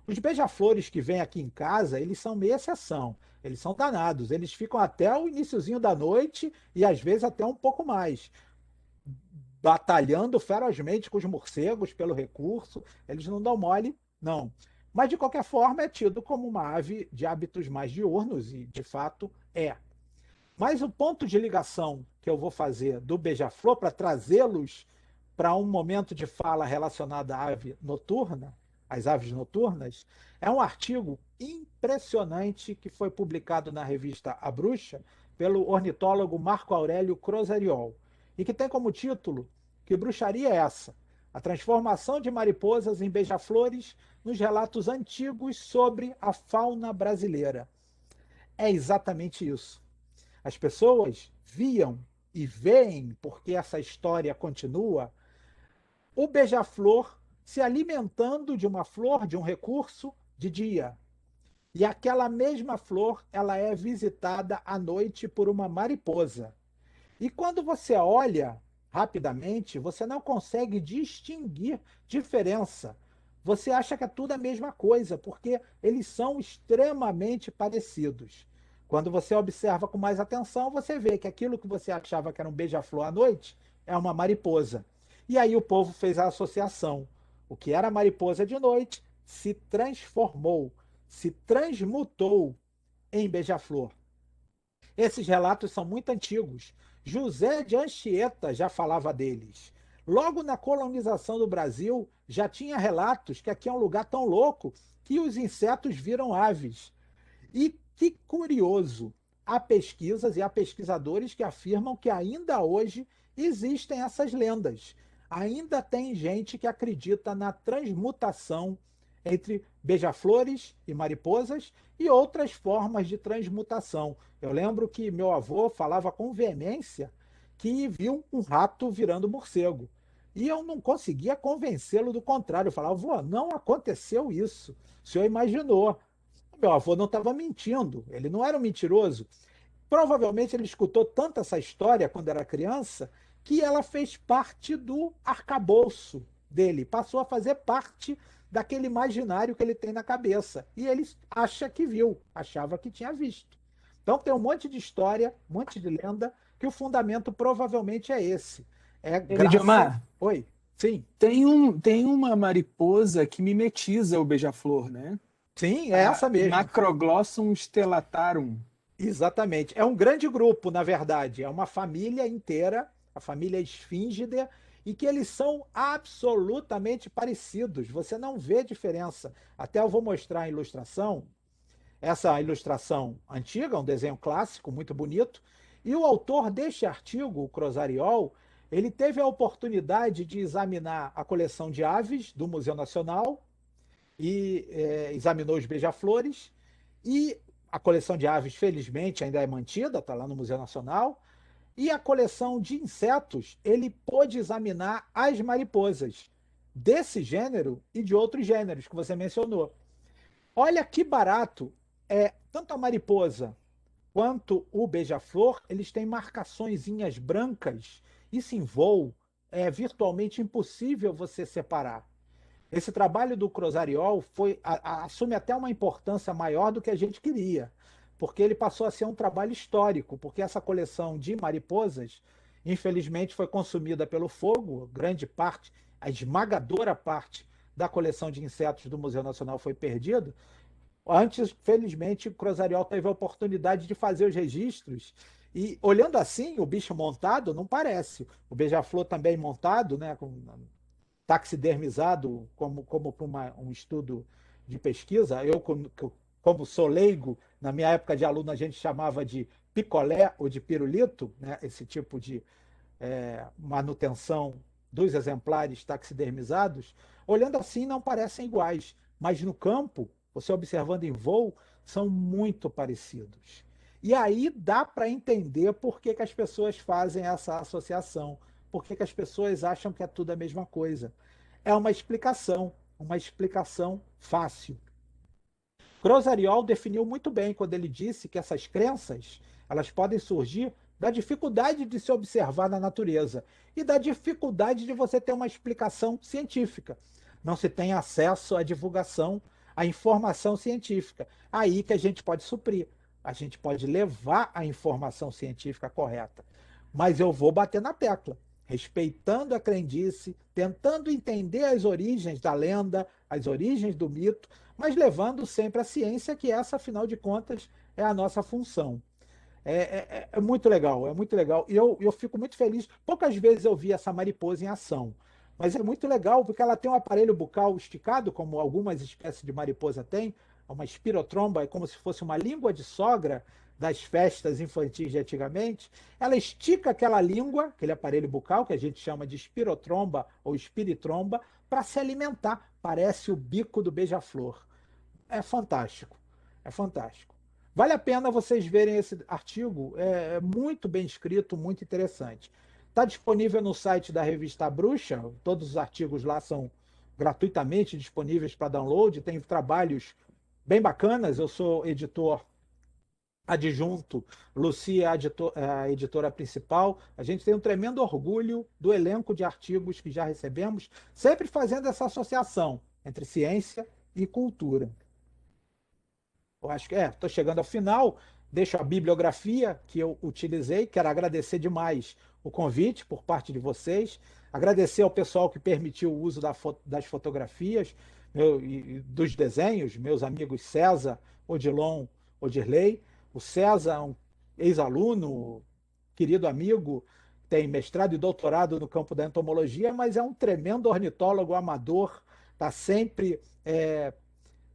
Os beija-flores que vêm aqui em casa, eles são meia exceção. Eles são danados. Eles ficam até o iniciozinho da noite e às vezes até um pouco mais, batalhando ferozmente com os morcegos pelo recurso. Eles não dão mole, não. Mas de qualquer forma é tido como uma ave de hábitos mais diurnos e de fato é. Mas o ponto de ligação que eu vou fazer do beija-flor para trazê-los para um momento de fala relacionado à ave noturna, às aves noturnas, é um artigo impressionante que foi publicado na revista A Bruxa pelo ornitólogo Marco Aurélio Crozariol e que tem como título Que bruxaria é essa? A transformação de mariposas em beija-flores nos relatos antigos sobre a fauna brasileira. É exatamente isso. As pessoas viam e veem, porque essa história continua, o beija-flor se alimentando de uma flor, de um recurso, de dia. E aquela mesma flor, ela é visitada à noite por uma mariposa. E quando você olha rapidamente, você não consegue distinguir diferença. Você acha que é tudo a mesma coisa, porque eles são extremamente parecidos. Quando você observa com mais atenção, você vê que aquilo que você achava que era um beija-flor à noite é uma mariposa. E aí o povo fez a associação. O que era mariposa de noite se transformou, se transmutou em beija-flor. Esses relatos são muito antigos. José de Anchieta já falava deles. Logo na colonização do Brasil, já tinha relatos que aqui é um lugar tão louco que os insetos viram aves. E que curioso, há pesquisas e há pesquisadores que afirmam que ainda hoje existem essas lendas. Ainda tem gente que acredita na transmutação entre beija-flores e mariposas e outras formas de transmutação. Eu lembro que meu avô falava com veemência que viu um rato virando morcego. E eu não conseguia convencê-lo do contrário. Eu falava, avô, não aconteceu isso. O senhor imaginou. Meu avô não estava mentindo, ele não era um mentiroso. Provavelmente ele escutou tanto essa história quando era criança que ela fez parte do arcabouço dele, passou a fazer parte daquele imaginário que ele tem na cabeça. E ele acha que viu, achava que tinha visto. Então tem um monte de história, um monte de lenda, que o fundamento provavelmente é esse. É graças. Elidiomar, Oi, sim, tem uma mariposa que mimetiza o beija-flor, né? sim, é A essa mesmo. Macroglossum stellatarum. Exatamente. É um grande grupo, na verdade. É uma família inteira, a família Esfíngidae, e que eles são absolutamente parecidos. Você não vê diferença. Até eu vou mostrar a ilustração. Essa ilustração antiga, um desenho clássico, muito bonito. E o autor deste artigo, o Crosariol, ele teve a oportunidade de examinar a coleção de aves do Museu Nacional e examinou os beija-flores. E a coleção de aves, felizmente, ainda é mantida, está lá no Museu Nacional. E a coleção de insetos, ele pôde examinar as mariposas desse gênero e de outros gêneros que você mencionou. Olha que barato! Tanto a mariposa quanto o beija-flor, eles têm marcaçõezinhas brancas. Isso em voo é virtualmente impossível você separar. Esse trabalho do Crosariol assume até uma importância maior do que a gente queria, porque ele passou a ser um trabalho histórico, porque essa coleção de mariposas, infelizmente, foi consumida pelo fogo, grande parte, a esmagadora parte da coleção de insetos do Museu Nacional foi perdida. Antes, felizmente, o Crosariol teve a oportunidade de fazer os registros. E olhando assim, o bicho montado não parece. O beija-flor também montado, né, com taxidermizado como para um estudo de pesquisa. Eu, como sou leigo, na minha época de aluno, a gente chamava de picolé ou de pirulito, né? Esse tipo de manutenção dos exemplares taxidermizados. Olhando assim, não parecem iguais, mas no campo, você observando em voo, são muito parecidos. E aí dá para entender por que, que as pessoas fazem essa associação, por que, que as pessoas acham que é tudo a mesma coisa. É uma explicação fácil. Crosariol definiu muito bem quando ele disse que essas crenças elas podem surgir da dificuldade de se observar na natureza e da dificuldade de você ter uma explicação científica. Não se tem acesso à divulgação, à informação científica. Aí que a gente pode suprir, a gente pode levar a informação científica correta. Mas eu vou bater na tecla, respeitando a crendice, tentando entender as origens da lenda, as origens do mito, mas levando sempre a ciência, que essa, afinal de contas, é a nossa função. É muito legal, é muito legal. E eu fico muito feliz. Poucas vezes eu vi essa mariposa em ação, mas é muito legal porque ela tem um aparelho bucal esticado, como algumas espécies de mariposa têm, uma espirotromba, é como se fosse uma língua de sogra das festas infantis de antigamente. Ela estica aquela língua, aquele aparelho bucal, que a gente chama de espirotromba ou espiritromba, para se alimentar. Parece o bico do beija-flor. É fantástico. É fantástico. Vale a pena vocês verem esse artigo, é muito bem escrito, muito interessante. Está disponível no site da Revista Bruxa, todos os artigos lá são gratuitamente disponíveis para download, tem trabalhos bem bacanas. Eu sou editor adjunto, Lucia é a editora principal. A gente tem um tremendo orgulho do elenco de artigos que já recebemos, sempre fazendo essa associação entre ciência e cultura. Eu acho que estou chegando ao final. Deixo a bibliografia que eu utilizei. Quero agradecer demais o convite por parte de vocês. Agradecer ao pessoal que permitiu o uso das fotografias e dos desenhos, meus amigos César, Odilon, Odirley. O César, um ex-aluno, querido amigo, tem mestrado e doutorado no campo da entomologia, mas é um tremendo ornitólogo amador, está sempre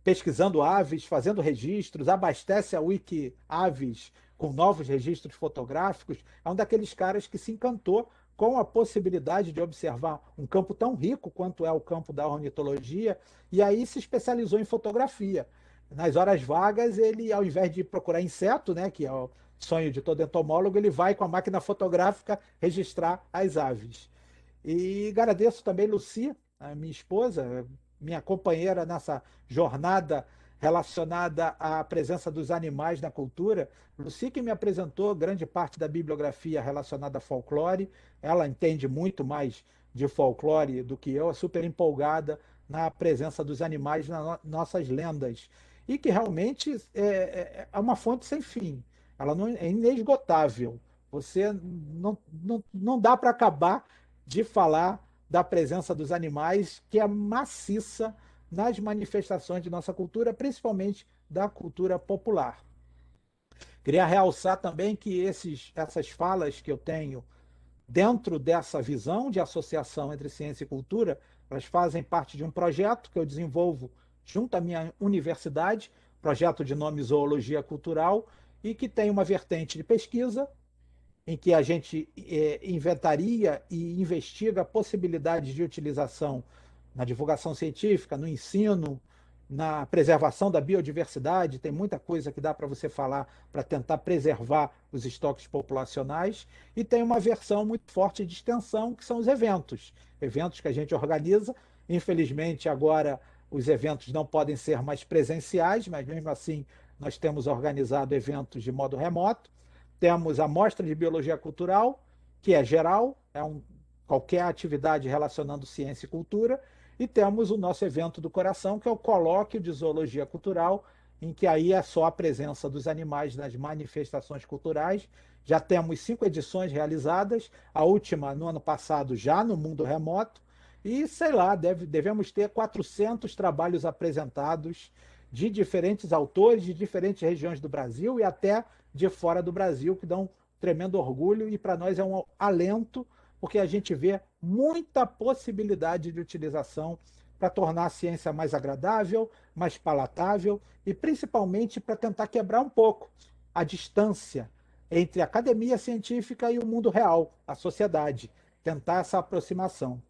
pesquisando aves, fazendo registros, abastece a Wiki Aves com novos registros fotográficos. É um daqueles caras que se encantou com a possibilidade de observar um campo tão rico quanto é o campo da ornitologia, e aí se especializou em fotografia. Nas horas vagas, ele, ao invés de procurar inseto, né, que é o sonho de todo entomólogo, ele vai com a máquina fotográfica registrar as aves. E agradeço também Luci, a minha esposa, minha companheira nessa jornada relacionada à presença dos animais na cultura. Luci que me apresentou grande parte da bibliografia relacionada a folclore. Ela entende muito mais de folclore do que eu, é super empolgada na presença dos animais nas nossas lendas. E que realmente é uma fonte sem fim. Ela não é inesgotável. Você não dá para acabar de falar da presença dos animais, que é maciça nas manifestações de nossa cultura, principalmente da cultura popular. Queria realçar também que essas falas que eu tenho dentro dessa visão de associação entre ciência e cultura, elas fazem parte de um projeto que eu desenvolvo junto à minha universidade, projeto de nome Zoologia Cultural, e que tem uma vertente de pesquisa, em que a gente inventaria e investiga possibilidades de utilização na divulgação científica, no ensino, na preservação da biodiversidade. Tem muita coisa que dá para você falar para tentar preservar os estoques populacionais. E tem uma versão muito forte de extensão, que são os eventos. Eventos que a gente organiza. Infelizmente, agora os eventos não podem ser mais presenciais, mas mesmo assim nós temos organizado eventos de modo remoto. Temos a Mostra de Biologia Cultural, que é geral, qualquer atividade relacionando ciência e cultura, e temos o nosso evento do coração, que é o Colóquio de Zoologia Cultural, em que aí é só a presença dos animais nas manifestações culturais. Já temos 5 edições realizadas, a última no ano passado já no mundo remoto, e sei lá, devemos ter 400 trabalhos apresentados de diferentes autores, de diferentes regiões do Brasil e até de fora do Brasil, que dão um tremendo orgulho e para nós é um alento, porque a gente vê muita possibilidade de utilização para tornar a ciência mais agradável, mais palatável e principalmente para tentar quebrar um pouco a distância entre a academia científica e o mundo real, a sociedade, tentar essa aproximação.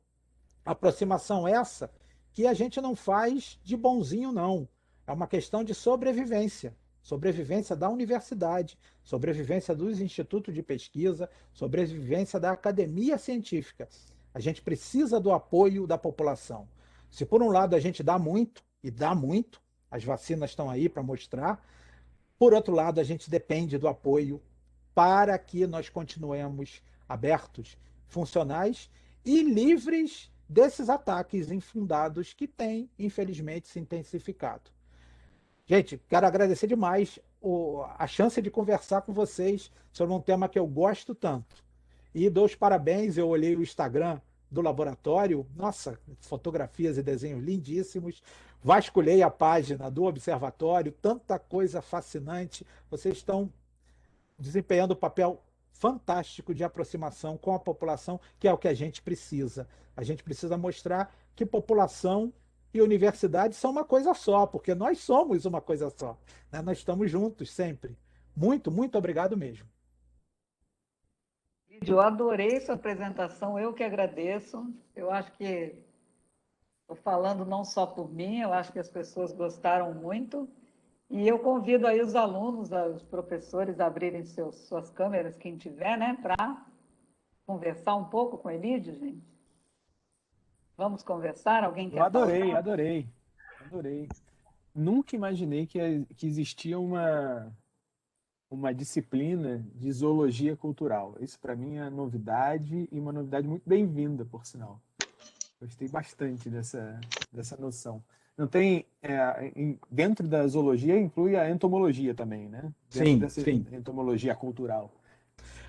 Aproximação essa que a gente não faz de bonzinho, não. É uma questão de sobrevivência. Sobrevivência da universidade, sobrevivência dos institutos de pesquisa, sobrevivência da academia científica. A gente precisa do apoio da população. Se por um lado a gente dá muito, e dá muito, as vacinas estão aí para mostrar, por outro lado a gente depende do apoio para que nós continuemos abertos, funcionais e livres desses ataques infundados que têm, infelizmente, se intensificado. Gente, quero agradecer demais a chance de conversar com vocês sobre um tema que eu gosto tanto. E dou os parabéns, eu olhei o Instagram do laboratório, nossa, fotografias e desenhos lindíssimos. Vasculhei a página do observatório, tanta coisa fascinante. Vocês estão desempenhando um papel fantástico de aproximação com a população, que é o que a gente precisa. A gente precisa mostrar que população e universidade são uma coisa só, porque nós somos uma coisa só, né? Nós estamos juntos sempre. Muito, muito obrigado mesmo. Eu adorei sua apresentação, eu que agradeço. Eu acho que estou falando não só por mim, eu acho que as pessoas gostaram muito. E eu convido aí os alunos, os professores a abrirem suas câmeras, quem tiver, né, para conversar um pouco com o Elídio, gente. Vamos conversar? Alguém Eu quer falar? adorei. Nunca imaginei que existia uma disciplina de zoologia cultural. Isso para mim é novidade e uma novidade muito bem-vinda, por sinal. Gostei bastante dessa noção. Não tem dentro da zoologia inclui a entomologia também, né? Dentro Sim, dessa sim. entomologia cultural.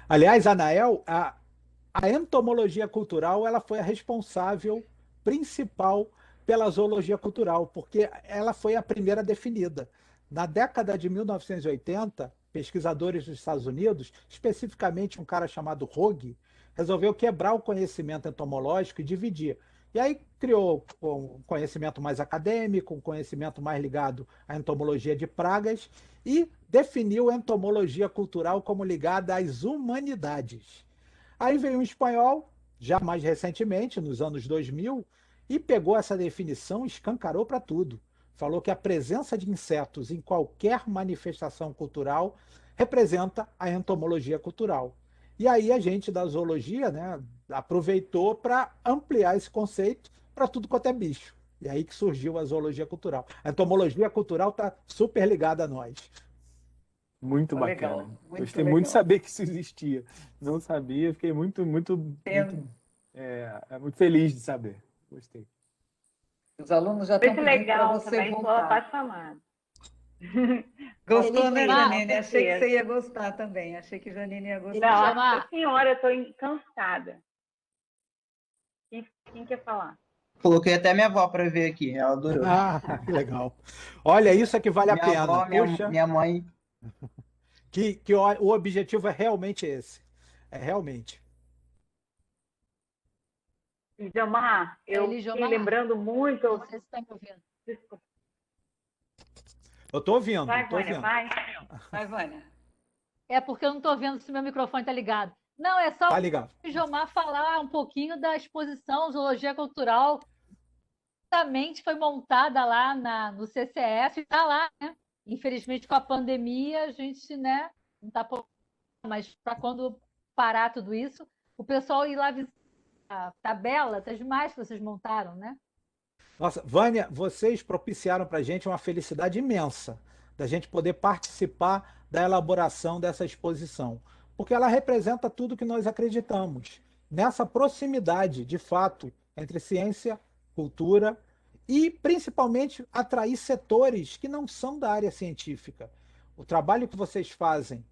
Aliás, Anael, a entomologia cultural ela foi a responsável principal pela zoologia cultural, porque ela foi a primeira definida. Na década de 1980, pesquisadores dos Estados Unidos, especificamente um cara chamado Hogue, resolveu quebrar o conhecimento entomológico e dividir. E aí criou um conhecimento mais acadêmico, um conhecimento mais ligado à entomologia de pragas e definiu a entomologia cultural como ligada às humanidades. Aí veio um espanhol, já mais recentemente, nos anos 2000, e pegou essa definição e escancarou para tudo. Falou que a presença de insetos em qualquer manifestação cultural representa a entomologia cultural. E aí a gente da zoologia, né, aproveitou para ampliar esse conceito para tudo quanto é bicho. E aí que surgiu a zoologia cultural. A entomologia cultural está super ligada a nós. Muito Legal, bacana. muito Gostei muito de legal. saber que isso existia. Não sabia, fiquei Tem- muito feliz de saber. Gostei. Os alunos já estão Muito pedindo para legal, você também sou voltar. apaixonada. Gostou, né, Concluí, com Janine? Achei que certeza. você ia gostar também. Achei que Janine ia gostar. Nossa senhora, eu estou cansada. Quem quer falar? Coloquei até minha avó para ver aqui, ela adorou. Ah, que legal. Olha, isso é que vale a Minha pena. avó, Puxa, minha mãe. que o objetivo é realmente esse. É realmente. Isamar, eu fiquei lembrando muito. Não sei se está me ouvindo. Desculpa. Eu estou ouvindo, Vai, estou Vânia, ouvindo. vai. Vai, Vânia. É porque eu não estou vendo se meu microfone está ligado. Não, é só Tá ligado. o Jomar falar um pouquinho da exposição Zoologia Cultural. Justamente foi montada lá no CCF, está lá, né? Infelizmente, com a pandemia, a gente, né, não está podendo, mas para quando parar tudo isso, o pessoal ir lá visitar. Tá bela, tá demais que vocês montaram, né? Nossa, Vânia, vocês propiciaram para a gente uma felicidade imensa da gente poder participar da elaboração dessa exposição, porque ela representa tudo que nós acreditamos, nessa proximidade, de fato, entre ciência, cultura e, principalmente, atrair setores que não são da área científica. O trabalho que vocês fazem,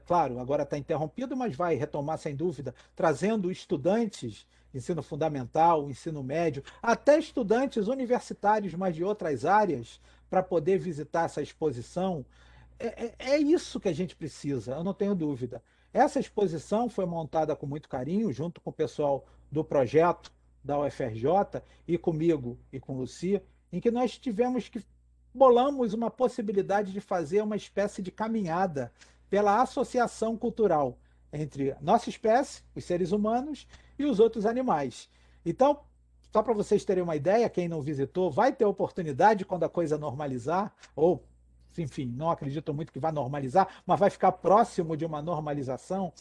claro, agora está interrompido, mas vai retomar sem dúvida, trazendo estudantes ensino fundamental, ensino médio, até estudantes universitários, mas de outras áreas, para poder visitar essa exposição. É isso que a gente precisa, eu não tenho dúvida. Essa exposição foi montada com muito carinho, junto com o pessoal do projeto da UFRJ e comigo e com Lucia, em que nós tivemos que bolamos uma possibilidade de fazer uma espécie de caminhada pela associação cultural entre nossa espécie, os seres humanos, e os outros animais. Então, só para vocês terem uma ideia, quem não visitou vai ter oportunidade quando a coisa normalizar, ou, enfim, não acredito muito que vai normalizar, mas vai ficar próximo de uma normalização.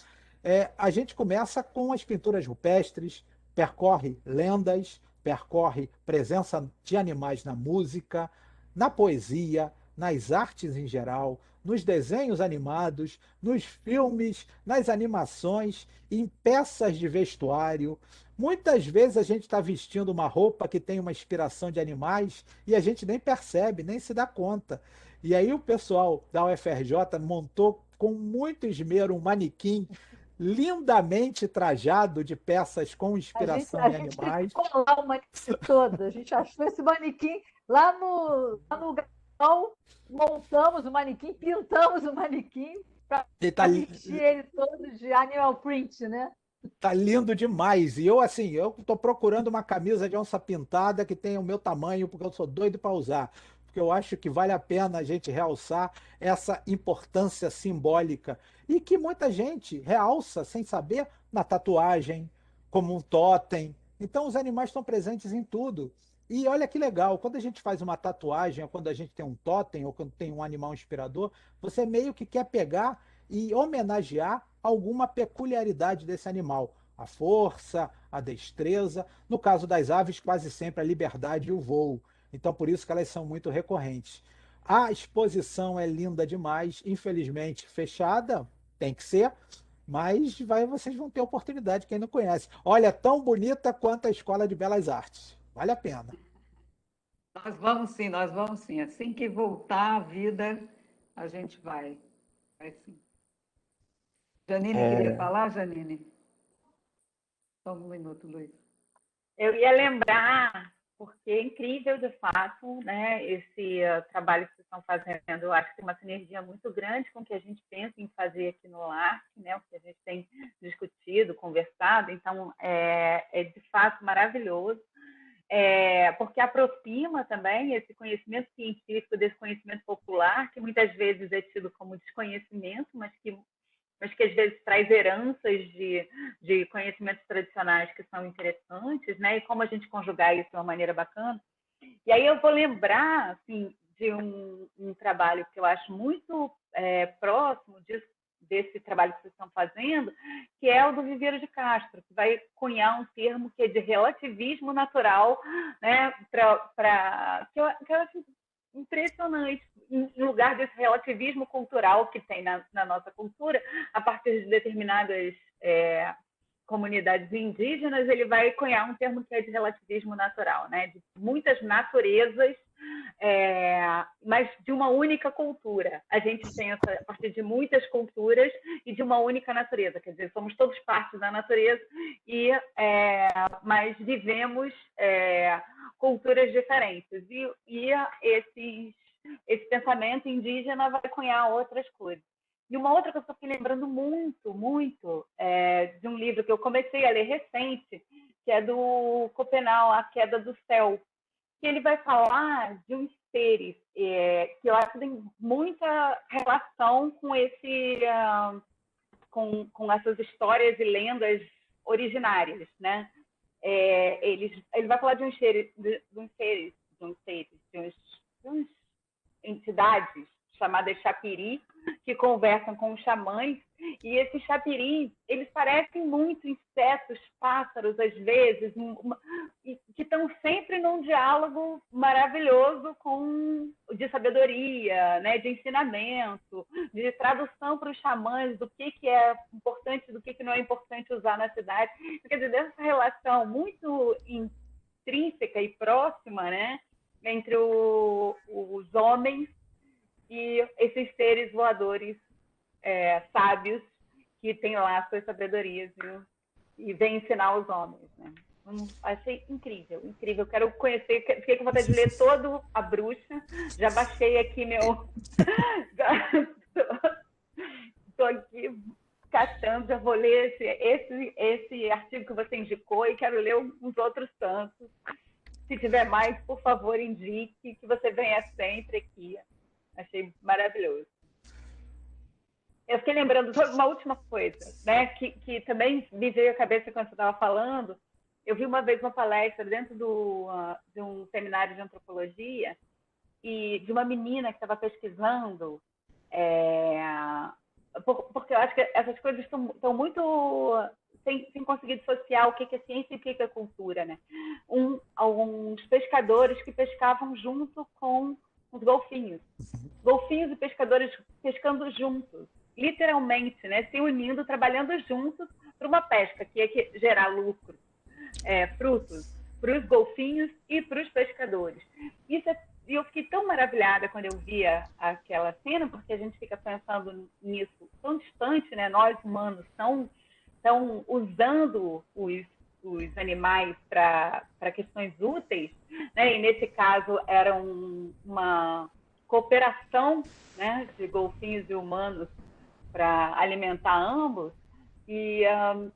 A gente começa com as pinturas rupestres, percorre lendas, percorre presença de animais na música, na poesia, nas artes em geral, nos desenhos animados, nos filmes, nas animações, em peças de vestuário. Muitas vezes a gente está vestindo uma roupa que tem uma inspiração de animais e a gente nem percebe, nem se dá conta. E aí o pessoal da UFRJ montou com muito esmero um manequim lindamente trajado de peças com inspiração A em gente animais. ficou lá o manequim todo. A gente achou esse manequim lá no galpão, montamos o manequim, pintamos o manequim para Ele tá, vestir ele todo de animal print, né? tá lindo demais. E eu, assim, eu tô procurando uma camisa de onça pintada que tenha o meu tamanho, porque eu sou doido para usar. Porque eu acho que vale a pena a gente realçar essa importância simbólica e que muita gente realça sem saber na tatuagem, como um totem. Então, os animais estão presentes em tudo. E olha que legal, quando a gente faz uma tatuagem, ou quando a gente tem um totem, ou quando tem um animal inspirador, você meio que quer pegar e homenagear alguma peculiaridade desse animal. A força, a destreza. No caso das aves, quase sempre a liberdade e o voo. Então, por isso que elas são muito recorrentes. A exposição é linda demais, infelizmente fechada, tem que ser, mas vocês vão ter oportunidade, quem não conhece. Olha, tão bonita quanto a Escola de Belas Artes. Vale a pena. Nós vamos sim, nós vamos sim. Assim que voltar à vida, a gente vai. Vai sim. Janine queria falar, Janine? Só um minuto, Luiz. Eu ia lembrar porque é incrível, de fato, né, esse trabalho que vocês estão fazendo. Eu acho que tem uma sinergia muito grande com o que a gente pensa em fazer aqui no LARC, né, o que a gente tem discutido, conversado. Então, é de fato maravilhoso. Porque aproxima também esse conhecimento científico desse conhecimento popular, que muitas vezes é tido como desconhecimento, mas que às vezes traz heranças de conhecimentos tradicionais que são interessantes, né? E como a gente conjugar isso de uma maneira bacana. E aí eu vou lembrar, assim, de um trabalho que eu acho muito próximo desse trabalho que vocês estão fazendo, que é o do Viveiro de Castro, que vai cunhar um termo que é de relativismo natural, né, que eu acho impressionante, em lugar desse relativismo cultural que tem na nossa cultura, a partir de determinadas comunidades indígenas, ele vai cunhar um termo que é de relativismo natural, né, de muitas naturezas, mas de uma única cultura. A gente pensa a partir de muitas culturas e de uma única natureza, quer dizer, somos todos parte da natureza, mas vivemos culturas diferentes. E esse pensamento indígena vai cunhar outras coisas. E uma outra que eu fiquei lembrando muito, muito, de um livro que eu comecei a ler recente, que é do Copenau, A Queda do Céu, que ele vai falar de uns seres que eu acho que tem muita relação com com essas histórias e lendas originárias, né? Ele vai falar de uns entidades chamadas chapiri, que conversam com os xamãs, e esses chapiris, eles parecem muito insetos, pássaros, às vezes, que estão sempre num diálogo maravilhoso de sabedoria, né, de ensinamento, de tradução para os xamãs do que é importante, do que não é importante usar na cidade. Quer dizer, dessa relação muito intrínseca e próxima, né, entre os homens e esses seres voadores sábios que têm lá suas sabedorias e vêm ensinar os homens, né? Achei incrível, incrível. Quero conhecer, fiquei com vontade de ler todo A Bruxa. Já baixei aqui meu... Estou aqui catando, já vou ler esse artigo que você indicou e quero ler uns outros tantos. Se tiver mais, por favor, indique, que você venha sempre aqui. Achei maravilhoso. Eu fiquei lembrando de uma última coisa, né, que também me veio à cabeça quando você estava falando. Eu vi uma vez uma palestra dentro de um seminário de antropologia e de uma menina que estava pesquisando, porque eu acho que essas coisas estão muito sem conseguir dissociar o que é ciência e o que é cultura, né? Alguns pescadores que pescavam junto com os golfinhos e pescadores pescando juntos, literalmente, né, se unindo, trabalhando juntos para uma pesca que ia gerar lucro, frutos para os golfinhos e para os pescadores. E eu fiquei tão maravilhada quando eu via aquela cena, porque a gente fica pensando nisso tão distante, né? Nós humanos estão usando os animais para questões úteis, né? E nesse caso era uma cooperação, né, de golfinhos e humanos para alimentar ambos, e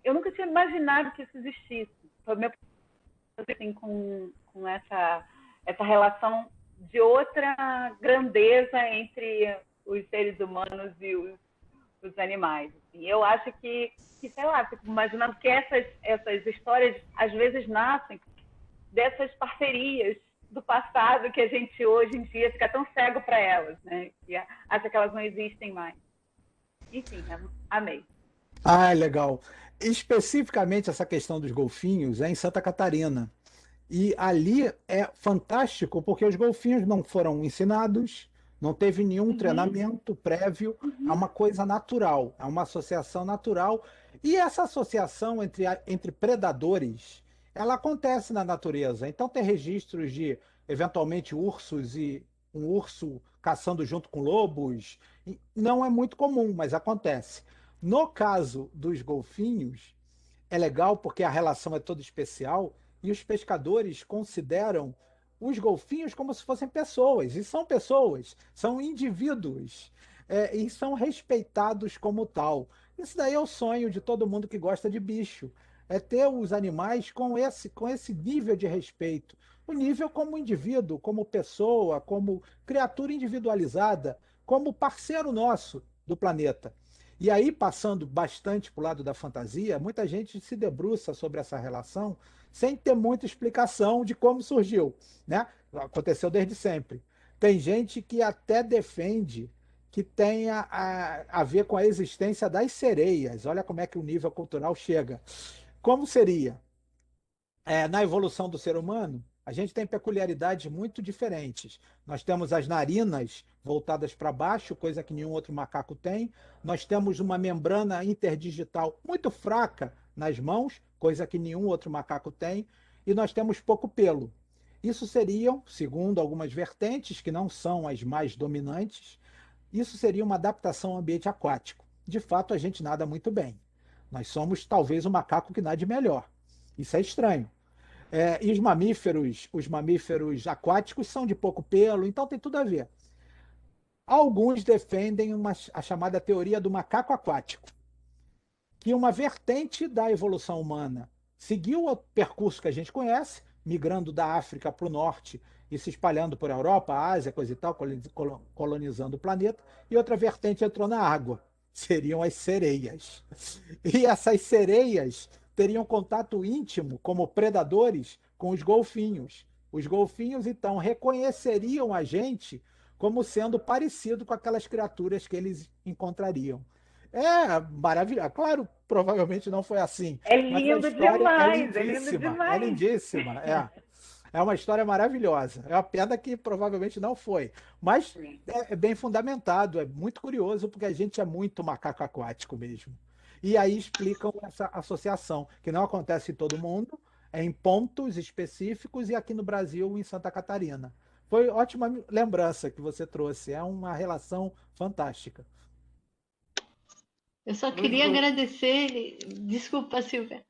eu nunca tinha imaginado que isso existisse. Foi meu assim, com essa relação de outra grandeza entre os seres humanos e os animais. Assim. Eu acho que, sei lá, fico imaginando que essas histórias às vezes nascem dessas parcerias do passado que a gente hoje em dia fica tão cego para elas, né? E acha que elas não existem mais. Enfim, amei. Ah, legal. Especificamente essa questão dos golfinhos é em Santa Catarina. E ali é fantástico porque os golfinhos não foram ensinados, não teve nenhum treinamento prévio, é uma coisa natural, é uma associação natural. E essa associação entre predadores, ela acontece na natureza. Então tem registros de, eventualmente, ursos e um urso caçando junto com lobos. Não é muito comum, mas acontece. No caso dos golfinhos, é legal porque a relação é toda especial. e os pescadores consideram os golfinhos como se fossem pessoas, e são pessoas, são indivíduos, e são respeitados como tal. Isso daí é o sonho de todo mundo que gosta de bicho, é ter os animais com esse nível de respeito. O nível como indivíduo, como pessoa, como criatura individualizada, como parceiro nosso do planeta. E aí, passando bastante para o lado da fantasia, muita gente se debruça sobre essa relação sem ter muita explicação de como surgiu, né? Aconteceu desde sempre. Tem gente que até defende que tenha a ver com a existência das sereias. Olha como é que o nível cultural chega. Como seria? Na evolução do ser humano, a gente tem peculiaridades muito diferentes. Nós temos as narinas voltadas para baixo, coisa que nenhum outro macaco tem. Nós temos uma membrana interdigital muito fraca nas mãos, coisa que nenhum outro macaco tem. E nós temos pouco pelo. Isso seriam, segundo algumas vertentes, que não são as mais dominantes, isso seria uma adaptação ao ambiente aquático. De fato, a gente nada muito bem. Nós somos talvez o macaco que nade melhor. Isso é estranho. E os mamíferos aquáticos são de pouco pelo, então tem tudo a ver. Alguns defendem a chamada teoria do macaco aquático, que uma vertente da evolução humana seguiu o percurso que a gente conhece, migrando da África para o norte e se espalhando por Europa, Ásia, coisa e tal, colonizando o planeta, e outra vertente entrou na água, seriam as sereias. E essas sereias teriam contato íntimo, como predadores, com os golfinhos. Os golfinhos, então, reconheceriam a gente como sendo parecido com aquelas criaturas que eles encontrariam. É maravilhoso. Claro, provavelmente não foi assim, É mas a lindo história é demais, é lindo lindíssima, é demais. lindíssima, é uma história maravilhosa. É uma pena que provavelmente não foi, mas é bem fundamentado, é muito curioso, porque a gente é muito macaco aquático mesmo. E aí explicam essa associação, que não acontece em todo mundo, é em pontos específicos e aqui no Brasil, em Santa Catarina. Foi ótima lembrança que você trouxe, é uma relação fantástica. Eu só Luiz queria Gu- agradecer. Desculpa, Silvia.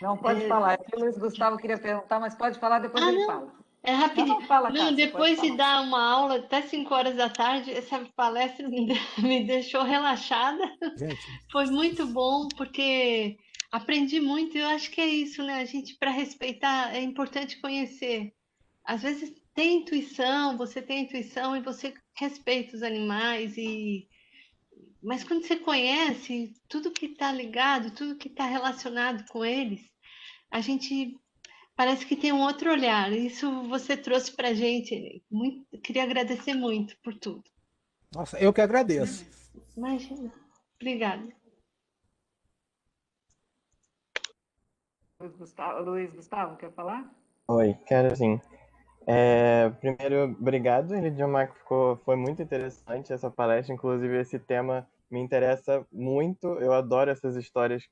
Não, pode falar. É que o Luiz Gustavo queria perguntar, mas pode falar, depois Ah, ele não, fala. é Não, rapidinho. não, fala, Não, Cássia, pode depois de falar. dar uma aula até 5 horas da tarde, essa palestra me deixou relaxada. Gente, Foi muito bom, porque aprendi muito. E eu acho que é isso, né? A gente, para respeitar, é importante conhecer. Às vezes tem intuição, você tem intuição e você respeita os animais mas quando você conhece tudo que está ligado, tudo que está relacionado com eles, a gente parece que tem um outro olhar. Isso você trouxe para a gente. Muito, queria agradecer muito por tudo. nossa, eu que agradeço. Imagina. Obrigada. Luiz Gustavo, quer falar? Oi, quero sim. Primeiro, obrigado, Elidiomar, que foi muito interessante essa palestra. Inclusive, esse tema me interessa muito. Eu adoro essas histórias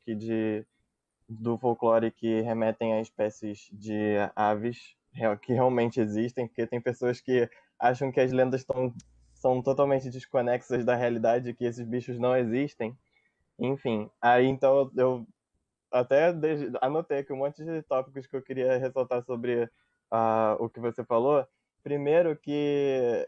do folclore que remetem a espécies de aves que realmente existem, porque tem pessoas que acham que as lendas são totalmente desconexas da realidade, que esses bichos não existem. Enfim, aí então eu até anotei aqui um monte de tópicos que eu queria ressaltar sobre o que você falou. Primeiro que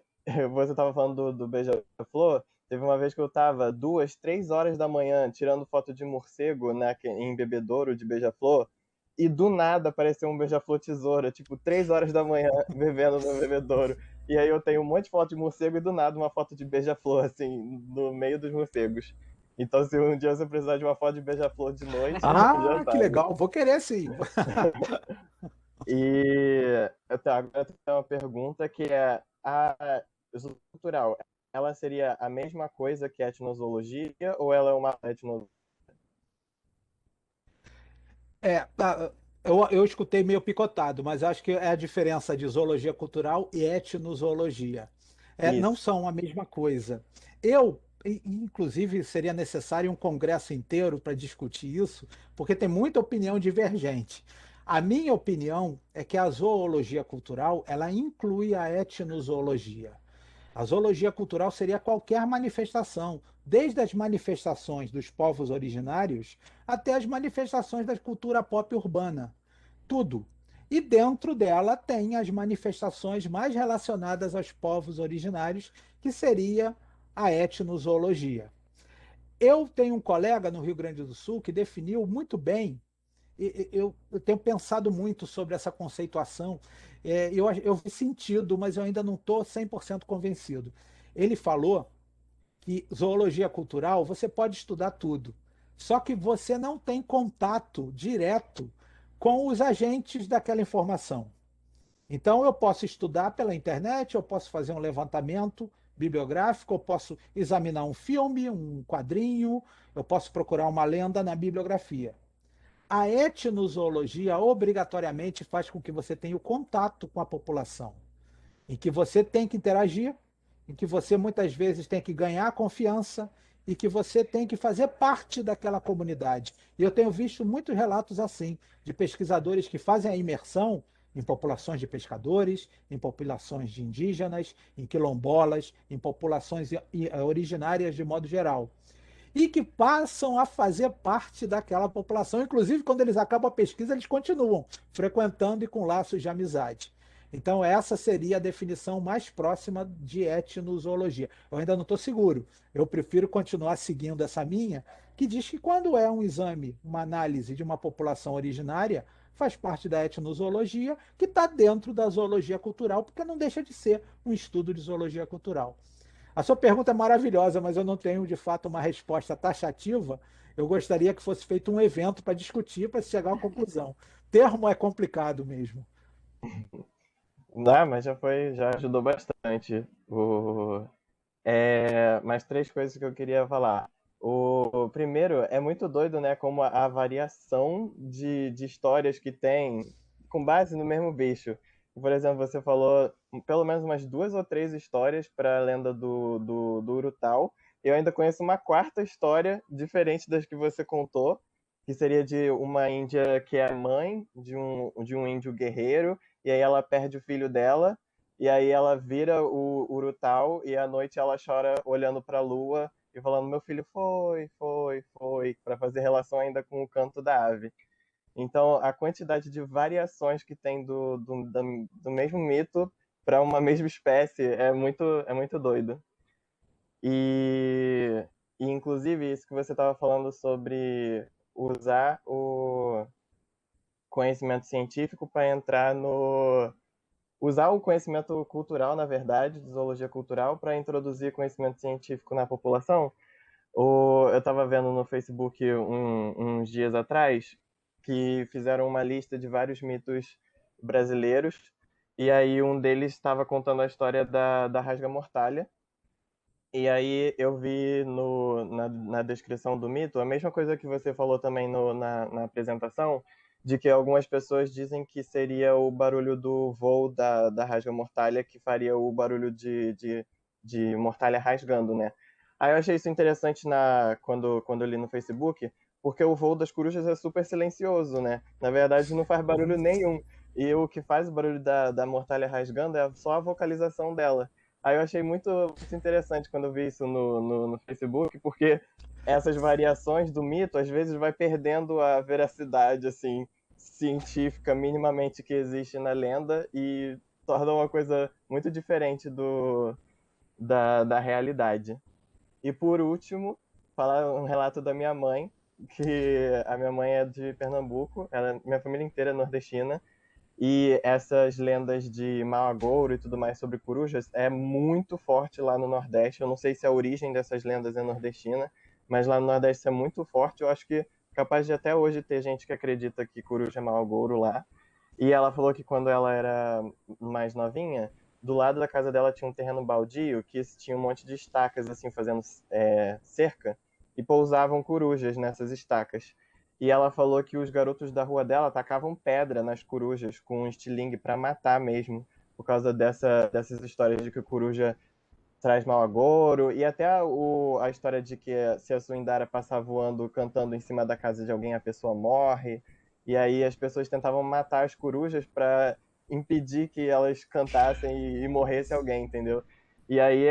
você estava falando do beija-flor. Teve uma vez que eu estava 2, 3 horas da manhã tirando foto de morcego em bebedouro de beija-flor, e do nada apareceu um beija-flor tesoura, tipo 3 horas da manhã, bebendo no bebedouro. E aí eu tenho um monte de foto de morcego e do nada uma foto de beija-flor, assim, no meio dos morcegos. Então, se um dia você precisar de uma foto de beija-flor de noite, já Que sabe. legal, vou querer sim. E agora eu tenho uma pergunta que é: a zoologia cultural, ela seria a mesma coisa que a etnozoologia ou ela é uma etnozoologia? Tá, eu escutei meio picotado, mas acho que é a diferença de zoologia cultural e etnozoologia. Não Isso. são a mesma coisa. Inclusive, seria necessário um congresso inteiro para discutir isso, porque tem muita opinião divergente. A minha opinião é que a zoologia cultural, ela inclui a etnozoologia. A zoologia cultural seria qualquer manifestação, desde as manifestações dos povos originários até as manifestações da cultura pop urbana. Tudo. E dentro dela tem as manifestações mais relacionadas aos povos originários, que seria a etnozoologia. Eu tenho um colega no Rio Grande do Sul que definiu muito bem, eu tenho pensado muito sobre essa conceituação, eu vi sentido, mas eu ainda não estou 100% convencido. Ele falou que zoologia cultural você pode estudar tudo, só que você não tem contato direto com os agentes daquela informação. Então, eu posso estudar pela internet, eu posso fazer um levantamento bibliográfico, eu posso examinar um filme, um quadrinho, eu posso procurar uma lenda na bibliografia. A etnozoologia obrigatoriamente faz com que você tenha o contato com a população, em que você tem que interagir, em que você muitas vezes tem que ganhar confiança e que você tem que fazer parte daquela comunidade. E eu tenho visto muitos relatos assim, de pesquisadores que fazem a imersão em populações de pescadores, em populações de indígenas, em quilombolas, em populações originárias de modo geral. E que passam a fazer parte daquela população. Inclusive, quando eles acabam a pesquisa, eles continuam frequentando e com laços de amizade. Então, essa seria a definição mais próxima de etnozoologia. Eu ainda não estou seguro. Eu prefiro continuar seguindo essa minha, que diz que quando é um exame, uma análise de uma população originária, faz parte da etnozoologia, que está dentro da zoologia cultural, porque não deixa de ser um estudo de zoologia cultural. A sua pergunta é maravilhosa, mas eu não tenho de fato uma resposta taxativa. Eu gostaria que fosse feito um evento para discutir, para chegar a uma conclusão. Termo é complicado mesmo. Não, mas já ajudou bastante. Mais três coisas que eu queria falar. O primeiro é muito doido, né? Como a variação de histórias que tem com base no mesmo bicho. Por exemplo, você falou pelo menos umas 2 ou 3 histórias para a lenda do Urutau. Eu ainda conheço uma quarta história diferente das que você contou, que seria de uma índia que é mãe de um índio guerreiro, e aí ela perde o filho dela, e aí ela vira o Urutau, e à noite ela chora olhando para a lua e falando: meu filho foi, para fazer relação ainda com o canto da ave. Então, a quantidade de variações que tem do mesmo mito para uma mesma espécie é muito doido. E, inclusive, isso que você estava falando sobre usar o conhecimento científico para entrar no... Usar o conhecimento cultural, na verdade, de zoologia cultural, para introduzir conhecimento científico na população. Eu estava vendo no Facebook uns dias atrás que fizeram uma lista de vários mitos brasileiros, e aí um deles estava contando a história da rasga-mortalha. E aí eu vi na descrição do mito a mesma coisa que você falou também na apresentação, de que algumas pessoas dizem que seria o barulho do voo da rasga-mortalha que faria o barulho de mortalha rasgando, né? Aí eu achei isso interessante quando eu li no Facebook, porque o voo das corujas é super silencioso, né? Na verdade, não faz barulho nenhum. E o que faz o barulho da mortalha rasgando é só a vocalização dela. Aí eu achei muito interessante quando eu vi isso no Facebook, porque essas variações do mito, às vezes, vai perdendo a veracidade, assim, científica minimamente que existe na lenda e torna uma coisa muito diferente da realidade. E por último, falar um relato da minha mãe, que a minha mãe é de Pernambuco, minha família inteira é nordestina, e essas lendas de mau agouro e tudo mais sobre corujas é muito forte lá no Nordeste. Eu não sei se a origem dessas lendas é nordestina, mas lá no Nordeste é muito forte. Eu acho que capaz de até hoje ter gente que acredita que coruja é mau agouro lá. E ela falou que quando ela era mais novinha, do lado da casa dela tinha um terreno baldio que tinha um monte de estacas assim fazendo cerca, e pousavam corujas nessas estacas. E ela falou que os garotos da rua dela tacavam pedra nas corujas com um estilingue para matar mesmo, por causa dessas histórias de que a coruja traz mau agouro, e até a história de que se a Suindara passar voando, cantando em cima da casa de alguém, a pessoa morre. E aí as pessoas tentavam matar as corujas para impedir que elas cantassem e morresse alguém, entendeu? E aí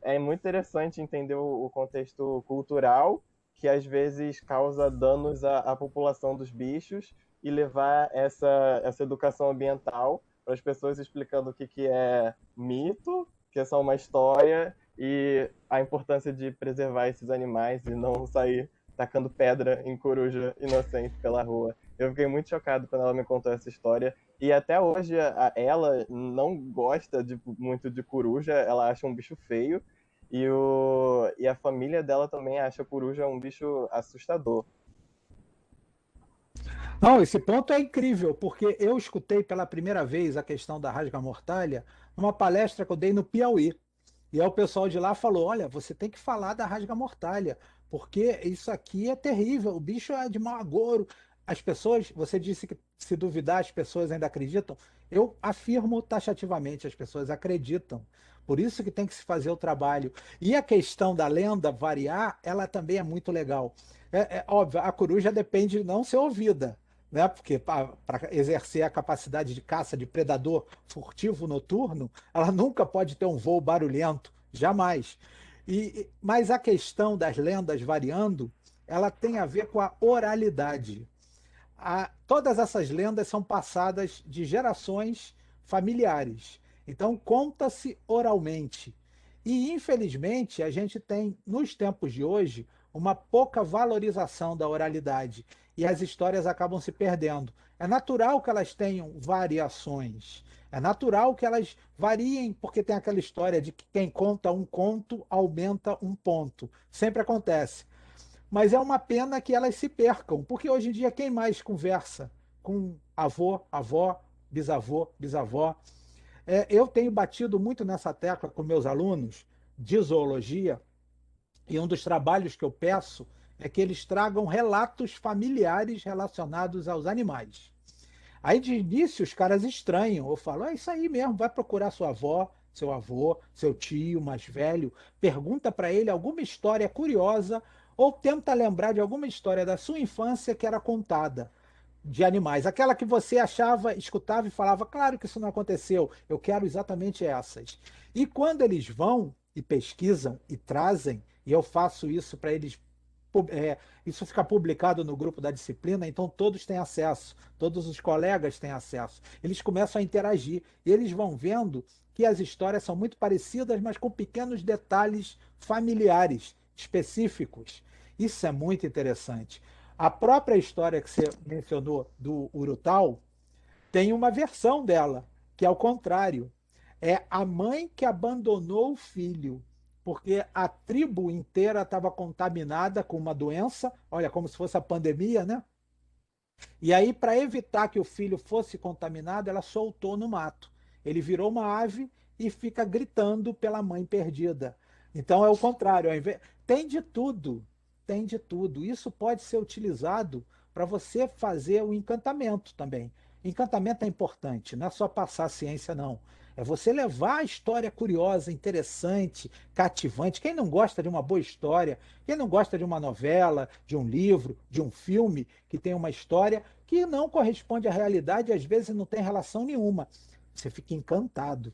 é muito interessante entender o contexto cultural, que às vezes causa danos à população dos bichos, e levar essa educação ambiental para as pessoas, explicando o que é mito, que é só uma história, e a importância de preservar esses animais e não sair tacando pedra em coruja inocente pela rua. Eu fiquei muito chocado quando ela me contou essa história. E até hoje ela não gosta muito de coruja, ela acha um bicho feio. E a família dela também acha a coruja um bicho assustador. Não, esse ponto é incrível, porque eu escutei pela primeira vez a questão da rasga-mortalha numa palestra que eu dei no Piauí. E aí o pessoal de lá falou: olha, você tem que falar da rasga-mortalha, porque isso aqui é terrível, o bicho é de mau agouro. As pessoas, você disse que se duvidar, as pessoas ainda acreditam. Eu afirmo taxativamente, as pessoas acreditam. Por isso que tem que se fazer o trabalho. E a questão da lenda variar, ela também é muito legal. É óbvio, a coruja depende de não ser ouvida, né? Porque para exercer a capacidade de caça de predador furtivo noturno, ela nunca pode ter um voo barulhento, jamais. Mas a questão das lendas variando, ela tem a ver com a oralidade. Todas essas lendas são passadas de gerações familiares. Então, conta-se oralmente. E, infelizmente, a gente tem, nos tempos de hoje, uma pouca valorização da oralidade. E as histórias acabam se perdendo. É natural que elas tenham variações. É natural que elas variem, porque tem aquela história de que quem conta um conto aumenta um ponto. Sempre acontece. Mas é uma pena que elas se percam, porque hoje em dia quem mais conversa com avô, avó, bisavô, bisavó? Eu tenho batido muito nessa tecla com meus alunos de zoologia, e um dos trabalhos que eu peço é que eles tragam relatos familiares relacionados aos animais. Aí de início os caras estranham, eu falo: é isso aí mesmo, vai procurar sua avó, seu avô, seu tio mais velho, pergunta para ele alguma história curiosa ou tenta lembrar de alguma história da sua infância que era contada de animais, aquela que você achava, escutava e falava: claro que isso não aconteceu, eu quero exatamente essas. E quando eles vão e pesquisam e trazem, e eu faço isso para eles, isso fica publicado no grupo da disciplina, então todos têm acesso, todos os colegas têm acesso. Eles começam a interagir e eles vão vendo que as histórias são muito parecidas, mas com pequenos detalhes familiares específicos. Isso é muito interessante. A própria história que você mencionou do Urutau tem uma versão dela, que é ao contrário. É a mãe que abandonou o filho, porque a tribo inteira estava contaminada com uma doença, olha, como se fosse a pandemia, né? E aí, para evitar que o filho fosse contaminado, ela soltou no mato. Ele virou uma ave e fica gritando pela mãe perdida. Então é o contrário. Tem de tudo, tem de tudo. Isso pode ser utilizado para você fazer o encantamento também. Encantamento é importante, não é só passar a ciência, não. É você levar a história curiosa, interessante, cativante. Quem não gosta de uma boa história? Quem não gosta de uma novela, de um livro, de um filme que tem uma história que não corresponde à realidade e às vezes não tem relação nenhuma? Você fica encantado.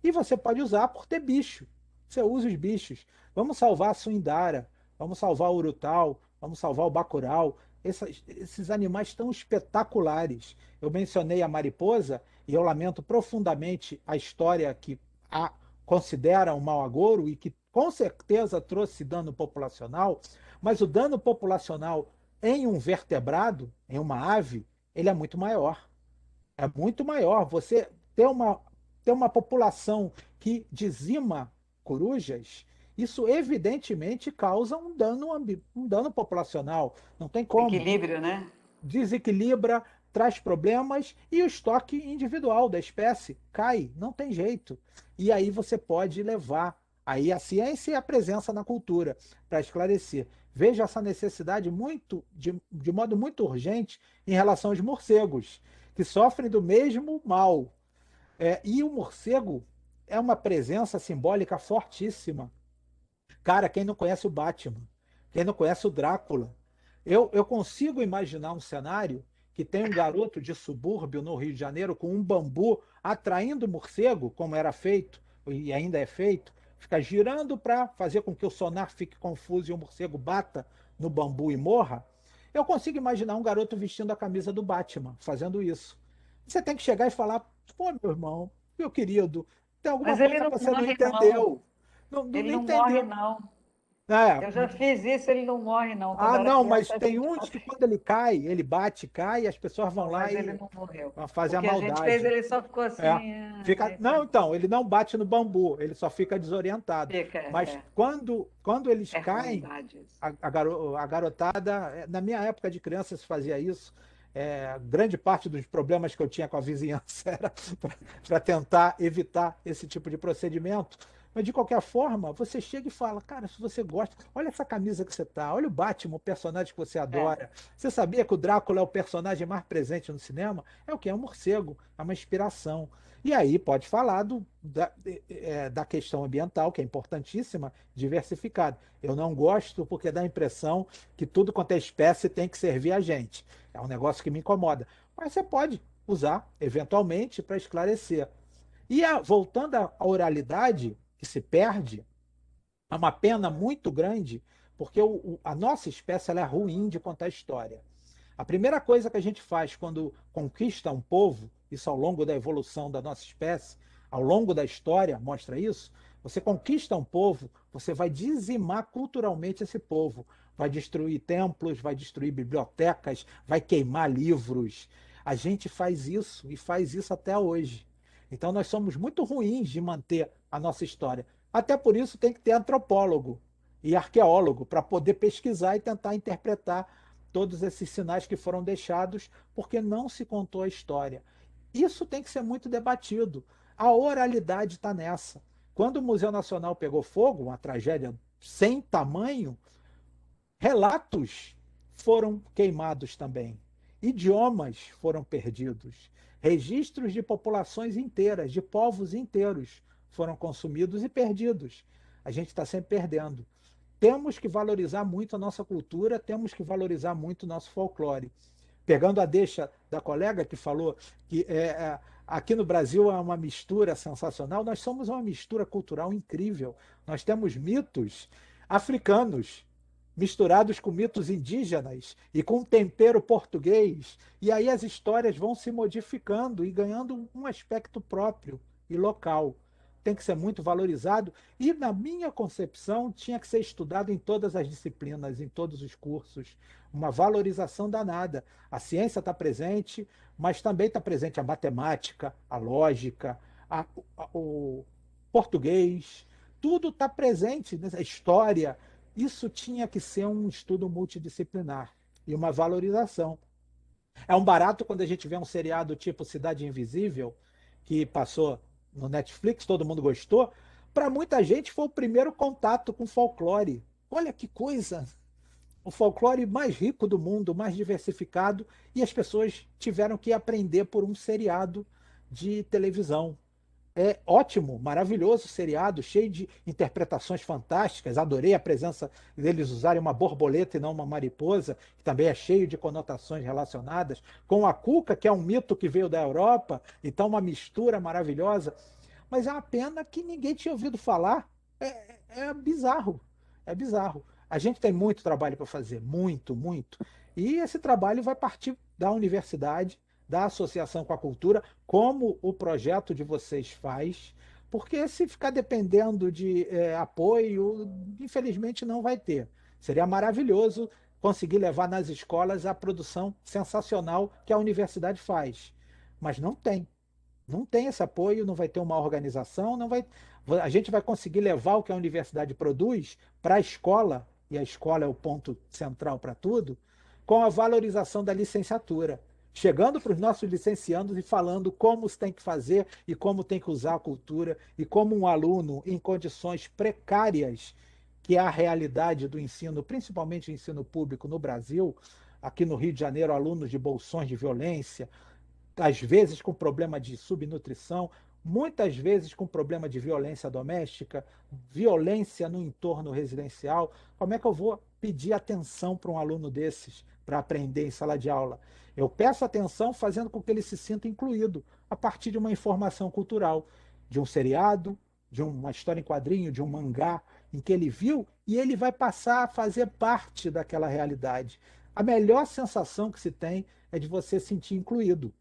E você pode usar por ter bicho. Você usa os bichos. Vamos salvar a Suindara, vamos salvar o Urutau, vamos salvar o Bacurau. Esses animais tão espetaculares. Eu mencionei a mariposa e eu lamento profundamente a história que a considera um mau agouro e que com certeza trouxe dano populacional, mas o dano populacional em um vertebrado, em uma ave, ele é muito maior. É muito maior. Você ter uma população que dizima corujas, isso evidentemente causa um dano populacional. Não tem como. Equilíbrio, né? Desequilibra, traz problemas e o estoque individual da espécie cai, não tem jeito. E aí você pode levar aí a ciência e a presença na cultura para esclarecer. Veja essa necessidade de modo muito urgente em relação aos morcegos, que sofrem do mesmo mal. E o morcego é uma presença simbólica fortíssima. Cara, quem não conhece o Batman, quem não conhece o Drácula, eu consigo imaginar um cenário que tem um garoto de subúrbio no Rio de Janeiro com um bambu atraindo o morcego, como era feito e ainda é feito, fica girando para fazer com que o sonar fique confuso e o morcego bata no bambu e morra. Eu consigo imaginar um garoto vestindo a camisa do Batman, fazendo isso. Você tem que chegar e falar, pô, meu irmão, meu querido, tem alguma Mas ele coisa não que você não morre, não. entendeu. Ele Não não morre, entendeu. não. É, Eu já fiz isso, ele não morre, não. Quando ah, eu era não, mas criança, a tem gente uns que fazia. quando ele cai, ele bate, cai, e as pessoas vão Não, lá mas ele e não morreu. fazem O a que a gente fez, maldade. ele só ficou É. assim. Não, então, ele não bate no bambu, ele só fica desorientado. Fica, Mas quando eles é caem, ruindade isso. a garotada, na minha época de criança se fazia isso. Grande parte dos problemas que eu tinha com a vizinhança era para tentar evitar esse tipo de procedimento. Mas de qualquer forma, você chega e fala, cara, se você gosta, olha essa camisa que você tá, olha o Batman, o personagem que você É. adora. Você sabia que o Drácula é o personagem mais presente no cinema? É o que? É um morcego, é uma inspiração. E aí pode falar da questão ambiental, que é importantíssima, diversificada. Eu não gosto porque dá a impressão que tudo quanto é espécie tem que servir a gente. É um negócio que me incomoda. Mas você pode usar, eventualmente, para esclarecer. E voltando à oralidade, que se perde, é uma pena muito grande, porque a nossa espécie ela é ruim de contar história. A primeira coisa que a gente faz quando conquista um povo, isso ao longo da evolução da nossa espécie, ao longo da história mostra isso, você conquista um povo, você vai dizimar culturalmente esse povo, vai destruir templos, vai destruir bibliotecas, vai queimar livros. A gente faz isso e faz isso até hoje. Então nós somos muito ruins de manter a nossa história. Até por isso tem que ter antropólogo e arqueólogo para poder pesquisar e tentar interpretar todos esses sinais que foram deixados porque não se contou a história. Isso tem que ser muito debatido. A oralidade está nessa. Quando o Museu Nacional pegou fogo, uma tragédia sem tamanho, relatos foram queimados também. Idiomas foram perdidos. Registros de populações inteiras, de povos inteiros, foram consumidos e perdidos. A gente está sempre perdendo. Temos que valorizar muito a nossa cultura, temos que valorizar muito o nosso folclore. Pegando a deixa da colega que falou que aqui no Brasil é uma mistura sensacional, nós somos uma mistura cultural incrível. Nós temos mitos africanos misturados com mitos indígenas e com tempero português, e aí as histórias vão se modificando e ganhando um aspecto próprio e local. Tem que ser muito valorizado e, na minha concepção, tinha que ser estudado em todas as disciplinas, em todos os cursos. Uma valorização danada. A ciência está presente, mas também está presente a matemática, a lógica, o português, tudo está presente nessa história. Isso tinha que ser um estudo multidisciplinar e uma valorização. É um barato quando a gente vê um seriado tipo Cidade Invisível, que passou no Netflix, todo mundo gostou. Para muita gente foi o primeiro contato com folclore. Olha que coisa! O folclore mais rico do mundo, mais diversificado, e as pessoas tiveram que aprender por um seriado de televisão. É ótimo, maravilhoso seriado, cheio de interpretações fantásticas. Adorei a presença deles usarem uma borboleta e não uma mariposa, que também é cheio de conotações relacionadas. Com a cuca, que é um mito que veio da Europa, então uma mistura maravilhosa. Mas é uma pena que ninguém tinha ouvido falar. É bizarro, é bizarro. A gente tem muito trabalho para fazer, muito, muito. E esse trabalho vai partir da universidade, da associação com a cultura, como o projeto de vocês faz, porque se ficar dependendo de apoio, infelizmente não vai ter. Seria maravilhoso conseguir levar nas escolas a produção sensacional que a universidade faz, mas não tem. Não tem esse apoio, não vai ter uma organização, não vai. A gente vai conseguir levar o que a universidade produz para a escola, e a escola é o ponto central para tudo, com a valorização da licenciatura. Chegando para os nossos licenciandos e falando como se tem que fazer e como tem que usar a cultura, e como um aluno em condições precárias, que é a realidade do ensino, principalmente o ensino público no Brasil, aqui no Rio de Janeiro, alunos de bolsões de violência, às vezes com problema de subnutrição, muitas vezes com problema de violência doméstica, violência no entorno residencial. Como é que eu vou pedir atenção para um aluno desses para aprender em sala de aula? Eu peço atenção fazendo com que ele se sinta incluído a partir de uma informação cultural, de um seriado, de uma história em quadrinho, de um mangá em que ele viu, e ele vai passar a fazer parte daquela realidade. A melhor sensação que se tem é de você se sentir incluído.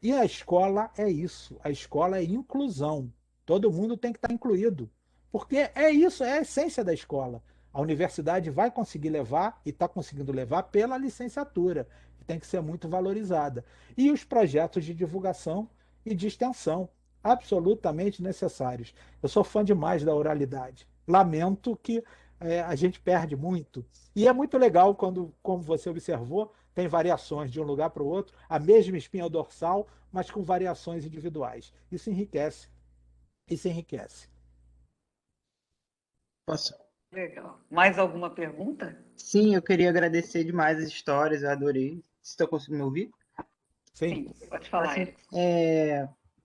E a escola é isso, a escola é inclusão. Todo mundo tem que estar incluído, porque é isso, é a essência da escola. A universidade vai conseguir levar e está conseguindo levar pela licenciatura, que tem que ser muito valorizada. E os projetos de divulgação e de extensão, absolutamente necessários. Eu sou fã demais da oralidade. Lamento que a gente perde muito. E é muito legal quando, como você observou, tem variações de um lugar para o outro, a mesma espinha dorsal, mas com variações individuais. Isso enriquece. Isso enriquece. Posso? Legal. Mais alguma pergunta? Sim, eu queria agradecer demais as histórias, eu adorei. Vocês estão conseguindo me ouvir? Sim. Sim, pode falar, Assim, Eric.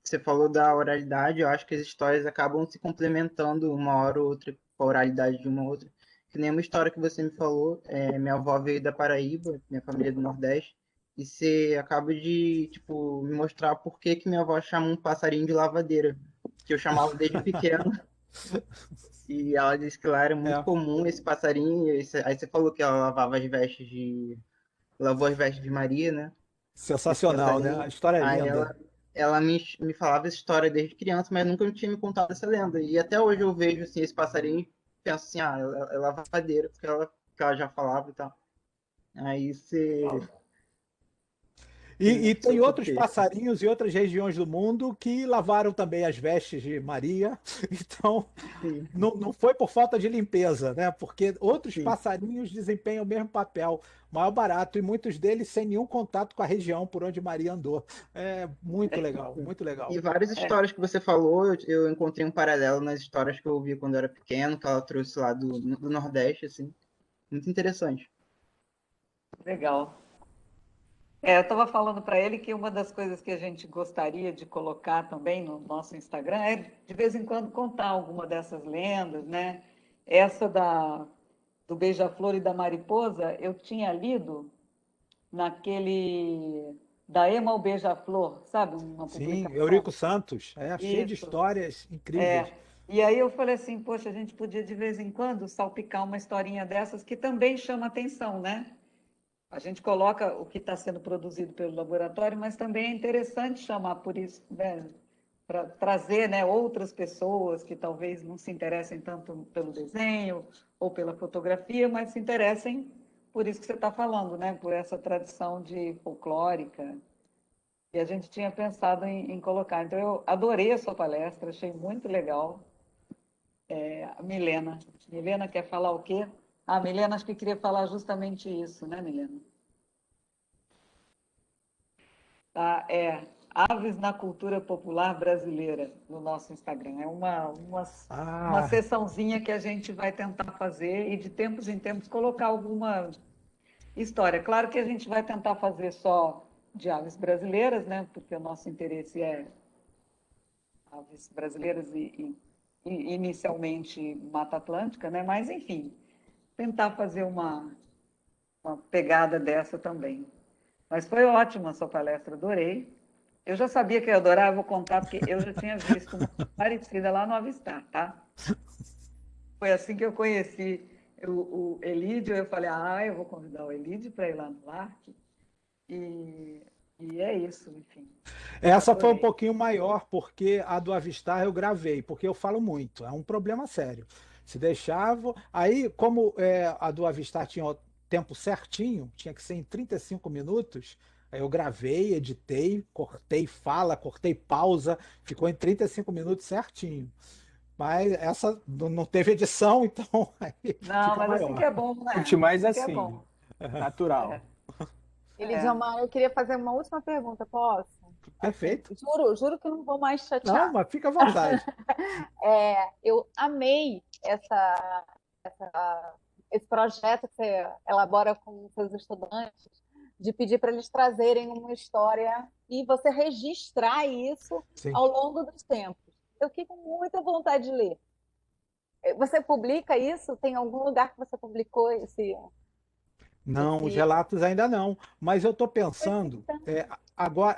você falou da oralidade, eu acho que as histórias acabam se complementando uma hora ou outra com a oralidade de uma outra. Que nem uma história que você me falou, minha avó veio da Paraíba, minha família é do Nordeste, e você acaba de, tipo, me mostrar por que que minha avó chama um passarinho de lavadeira, que eu chamava desde pequeno, e ela disse que lá era muito É. comum esse passarinho, aí você falou que ela lavou as vestes de Maria, né? Esse Sensacional, né? A passarinho. história é Aí linda. ela me falava essa história desde criança, mas nunca me tinha me contado essa lenda. E até hoje eu vejo assim, esse passarinho e penso assim, ela é lavadeira, que ela já falava e tal. Aí você E seu tem outros contexto. passarinhos e outras regiões do mundo que lavaram também as vestes de Maria. Então, Sim, não foi por falta de limpeza, né? Porque outros sim. passarinhos desempenham o mesmo papel, maior barato, e muitos deles sem nenhum contato com a região por onde Maria andou. É muito legal, Sim. muito legal. E várias histórias que você falou, eu encontrei um paralelo nas histórias que eu ouvia quando eu era pequeno, que ela trouxe lá do Nordeste, assim. Muito interessante. Legal. Eu estava falando para ele que uma das coisas que a gente gostaria de colocar também no nosso Instagram é, de vez em quando, contar alguma dessas lendas, né? Essa do beija-flor e da mariposa, eu tinha lido naquele da Ema o Beija-Flor, sabe? Uma Sim, publicação. Eurico Santos, cheio de Isso. histórias É. incríveis. E aí eu falei assim, poxa, a gente podia de vez em quando salpicar uma historinha dessas que também chama atenção, né? A gente coloca o que está sendo produzido pelo laboratório, mas também é interessante chamar por isso, né? Para trazer, né, outras pessoas que talvez não se interessem tanto pelo desenho ou pela fotografia, mas se interessem por isso que você está falando, né? Por essa tradição de folclórica. E a gente tinha pensado em colocar. Então, eu adorei a sua palestra, achei muito legal. A Milena. Milena quer falar o quê? Ah, Milena, acho que queria falar justamente isso, né, Milena? Tá? Aves na Cultura Popular Brasileira, no nosso Instagram. É uma Ah, sessãozinha que a gente vai tentar fazer e, de tempos em tempos, colocar alguma história. Claro que a gente vai tentar fazer só de aves brasileiras, né? Porque o nosso interesse é aves brasileiras e inicialmente Mata Atlântica, né? Mas, enfim, tentar fazer uma pegada dessa também. Mas foi ótima a sua palestra, adorei. Eu já sabia que eu ia adorar, eu vou contar, porque eu já tinha visto uma parecida lá no Avistar, tá? Foi assim que eu conheci o Elídio, eu falei, eu vou convidar o Elídio para ir lá no LARC, e, e é isso, enfim, essa foi um adorei. pouquinho maior, porque a do Avistar eu gravei, porque eu falo muito, é um problema sério. Se deixava. Aí, como a do Avistar tinha o tempo certinho, tinha que ser em 35 minutos, aí eu gravei, editei, cortei fala, cortei pausa, ficou em 35 minutos certinho. Mas essa não teve edição, então aí Não, fica mas assim que maior. é bom, Curte né? mais Assim que é assim, bom. natural. É, é. Elidiomar, eu queria fazer uma última pergunta, posso? Assim, Perfeito. juro que não vou mais Não, chatear. mas fica à vontade. Eu amei esse projeto que você elabora com seus estudantes, de pedir para eles trazerem uma história e você registrar isso Sim. ao longo dos tempos. Eu fiquei com muita vontade de ler. Você publica isso? Tem algum lugar que você publicou Não, os esse... relatos ainda não. Mas eu estou Pois pensando, então,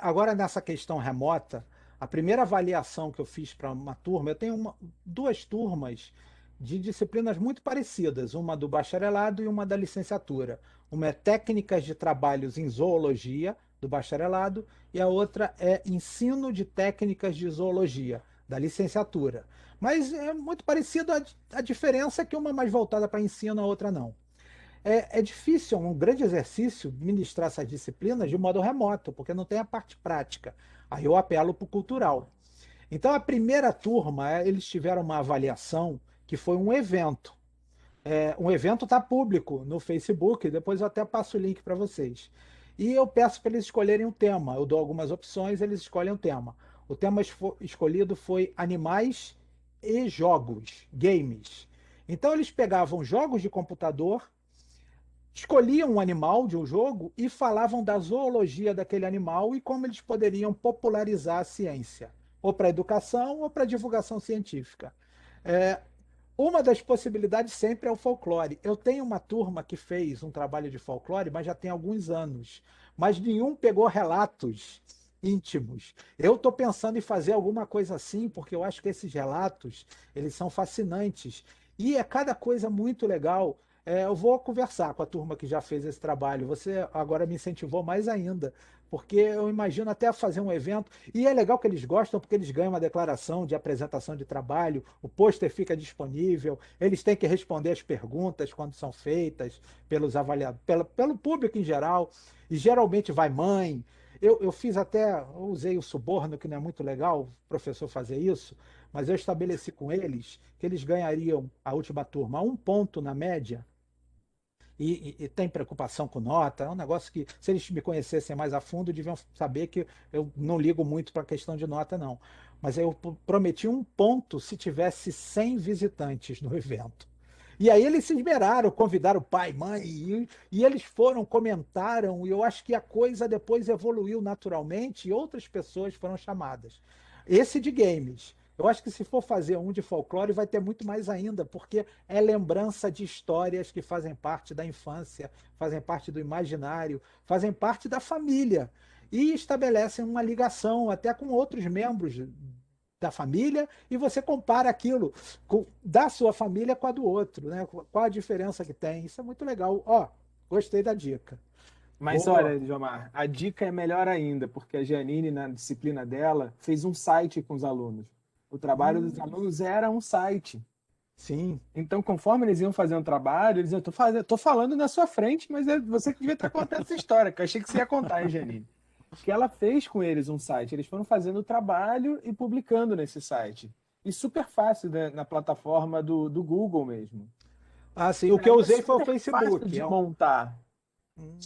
agora nessa questão remota, a primeira avaliação que eu fiz para uma turma, eu tenho duas turmas de disciplinas muito parecidas, uma do bacharelado e uma da licenciatura. Uma é técnicas de trabalhos em zoologia, do bacharelado, e a outra é ensino de técnicas de zoologia, da licenciatura. Mas é muito parecido, a diferença é que uma é mais voltada para ensino, a outra não. É difícil, é um grande exercício ministrar essas disciplinas de modo remoto, porque não tem a parte prática. Aí eu apelo para o cultural. Então, a primeira turma, eles tiveram uma avaliação que foi um evento. Um evento está público no Facebook, depois eu até passo o link para vocês. E eu peço para eles escolherem um tema. Eu dou algumas opções, eles escolhem um tema. O tema escolhido foi animais e jogos, games. Então, eles pegavam jogos de computador, escolhiam um animal de um jogo e falavam da zoologia daquele animal e como eles poderiam popularizar a ciência, ou para educação ou para divulgação científica. É, uma das possibilidades sempre é o folclore. Eu tenho uma turma que fez um trabalho de folclore, mas já tem alguns anos. Mas nenhum pegou relatos íntimos. Eu estou pensando em fazer alguma coisa assim, porque eu acho que esses relatos, eles são fascinantes. E é cada coisa muito legal. Eu vou conversar com a turma que já fez esse trabalho. Você agora me incentivou mais ainda, porque eu imagino até fazer um evento. E é legal que eles gostam, porque eles ganham uma declaração de apresentação de trabalho, o pôster fica disponível, eles têm que responder as perguntas quando são feitas pelos avaliadores, pelo público em geral, e geralmente vai mãe. Eu fiz até, eu usei o suborno, que não é muito legal o professor fazer isso, mas eu estabeleci com eles que eles ganhariam, a última turma, 1 ponto na média e tem preocupação com nota. É um negócio que, se eles me conhecessem mais a fundo, deviam saber que eu não ligo muito para a questão de nota, não. Mas eu prometi 1 ponto se tivesse 100 visitantes no evento. E aí eles se esmeraram, convidaram pai, mãe, e eles foram, comentaram, e eu acho que a coisa depois evoluiu naturalmente e outras pessoas foram chamadas. Esse de games. Eu acho que se for fazer um de folclore, vai ter muito mais ainda, porque é lembrança de histórias que fazem parte da infância, fazem parte do imaginário, fazem parte da família e estabelecem uma ligação até com outros membros da família e você compara aquilo da sua família com a do outro, né? Qual a diferença que tem? Isso é muito legal. Ó, gostei da dica. Mas Boa. olha, Jomar, a dica é melhor ainda, porque a Janine, na disciplina dela, fez um site com os alunos. O trabalho dos alunos era um site. Sim. Então, conforme eles iam fazer um trabalho, eles diziam, tô falando na sua frente, mas é você que devia estar contando essa história, que eu achei que você ia contar, hein, Janine? Que ela fez com eles um site. Eles foram fazendo o trabalho e publicando nesse site. E super fácil, né, na plataforma do Google mesmo. Ah, sim. O que eu usei foi o Super Facebook. fácil de montar.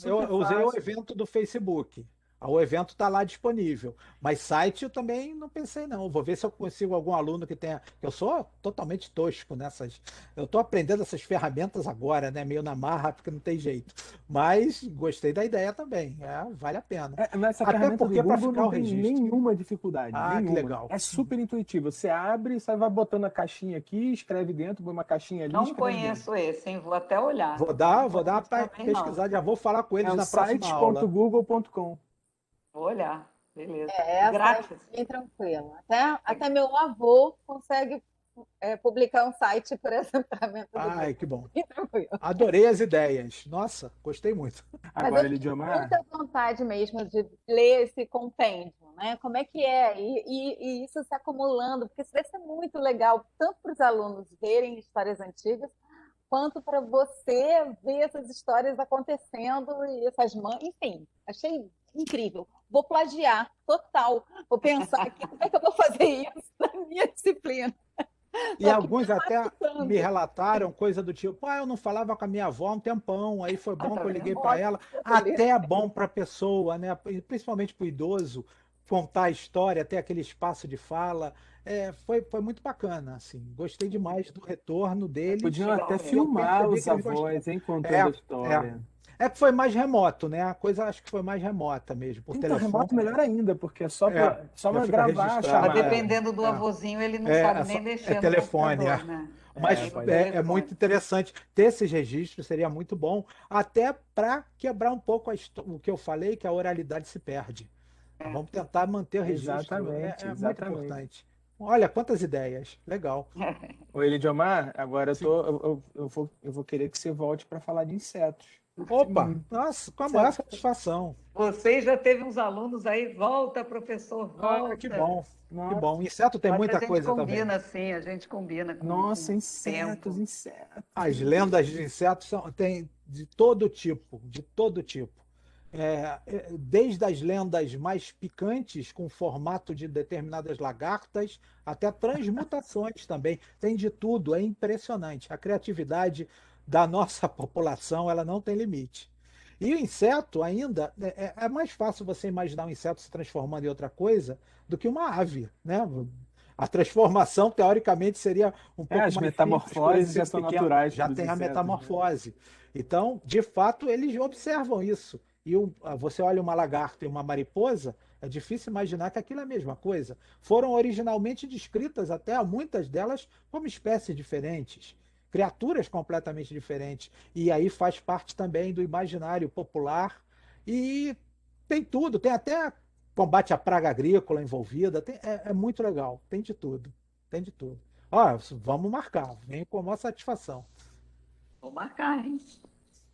Eu usei o fácil. evento do Facebook. O evento está lá disponível. Mas site eu também não pensei, não. Vou ver se eu consigo algum aluno que tenha. Eu sou totalmente tosco nessas. Eu estou aprendendo essas ferramentas agora, né? Meio na marra, porque não tem jeito. Mas gostei da ideia também. Vale a pena. Mas essa Até ferramenta porque do para Google ficar não o tem registro. nenhuma dificuldade. Ah, que nenhuma. legal. É super intuitivo. Você abre, você vai botando a caixinha aqui, escreve dentro, põe uma caixinha ali, Não escreve conheço esse, hein? Vou até olhar. Vou dar Não uma também não. pesquisada, já vou falar com dentro. eles É o na próxima aula. sites.google.com. Vou olhar. Beleza. Essa Grátis. é bem tranquila. Até meu avô consegue publicar um site por essa ferramenta do Ai, Google. que bom. Bem tranquilo. Adorei as ideias. Nossa, gostei muito. Mas Agora, eu tenho Lidiomar, muita vontade mesmo de ler esse compêndio, né? Como é que é? E isso se acumulando, porque isso vai ser muito legal, tanto para os alunos verem histórias antigas, quanto para você ver essas histórias acontecendo e essas mães. Enfim, achei incrível. Vou plagiar, total. Vou pensar aqui, como é que eu vou fazer isso na minha disciplina? E Tô aqui alguns até matutando. me relataram coisa do tipo, eu não falava com a minha avó há um tempão, aí foi bom tá que eu liguei vendo? para ela. Ótimo. Até é bom para a pessoa, né? Principalmente para o idoso, contar a história, ter aquele espaço de fala. Foi muito bacana, assim. Gostei demais do retorno deles podiam Legal até mesmo. e eu filmar percebi os que eles gostaram. avós, hein, É, contando a é. história. É que foi mais remoto, né? A coisa acho que foi mais remota mesmo, por Então, remoto telefone. melhor ainda, porque é só É, para já fica gravar a registrado. Mas chamada. dependendo do É. avôzinho, ele não É, sabe é, nem é mexer no telefone, computador, né? Mas Nem no Pode é telefone. muito interessante ter esses registros, seria muito bom, até para quebrar um pouco o que eu falei, que a oralidade se perde. É. Vamos tentar manter o registro, Exatamente, é muito exatamente. importante. Olha, quantas ideias, legal. Ô, Elidiomar, agora Sim. eu vou querer que você volte para falar de insetos. Opa, nossa, com a maior satisfação. Você já teve uns alunos aí, volta, professor, volta. Que bom, que Nossa, bom. Inseto tem Mas muita a gente coisa combina também. assim, a gente combina com nossa, o insetos, tempo. insetos. As lendas de insetos tem de todo tipo, de todo tipo. Desde as lendas mais picantes, com formato de determinadas lagartas, até transmutações também. Tem de tudo, é impressionante. A criatividade da nossa população, ela não tem limite. E o inseto ainda, é mais fácil você imaginar um inseto se transformando em outra coisa do que uma ave, né? A transformação, teoricamente, seria um pouco As mais simples por ele metamorfoses já ser são pequeno. naturais Já para os tem a insetos, né? metamorfose. Então, de fato, eles observam isso. E você olha uma lagarta e uma mariposa, é difícil imaginar que aquilo é a mesma coisa. Foram originalmente descritas, até muitas delas, como espécies diferentes, criaturas completamente diferentes. E aí faz parte também do imaginário popular. E tem tudo, tem até combate à praga agrícola envolvida, é muito legal, tem de tudo. Tem de tudo. Ó, vamos marcar, vem com a maior satisfação. Vou marcar, hein?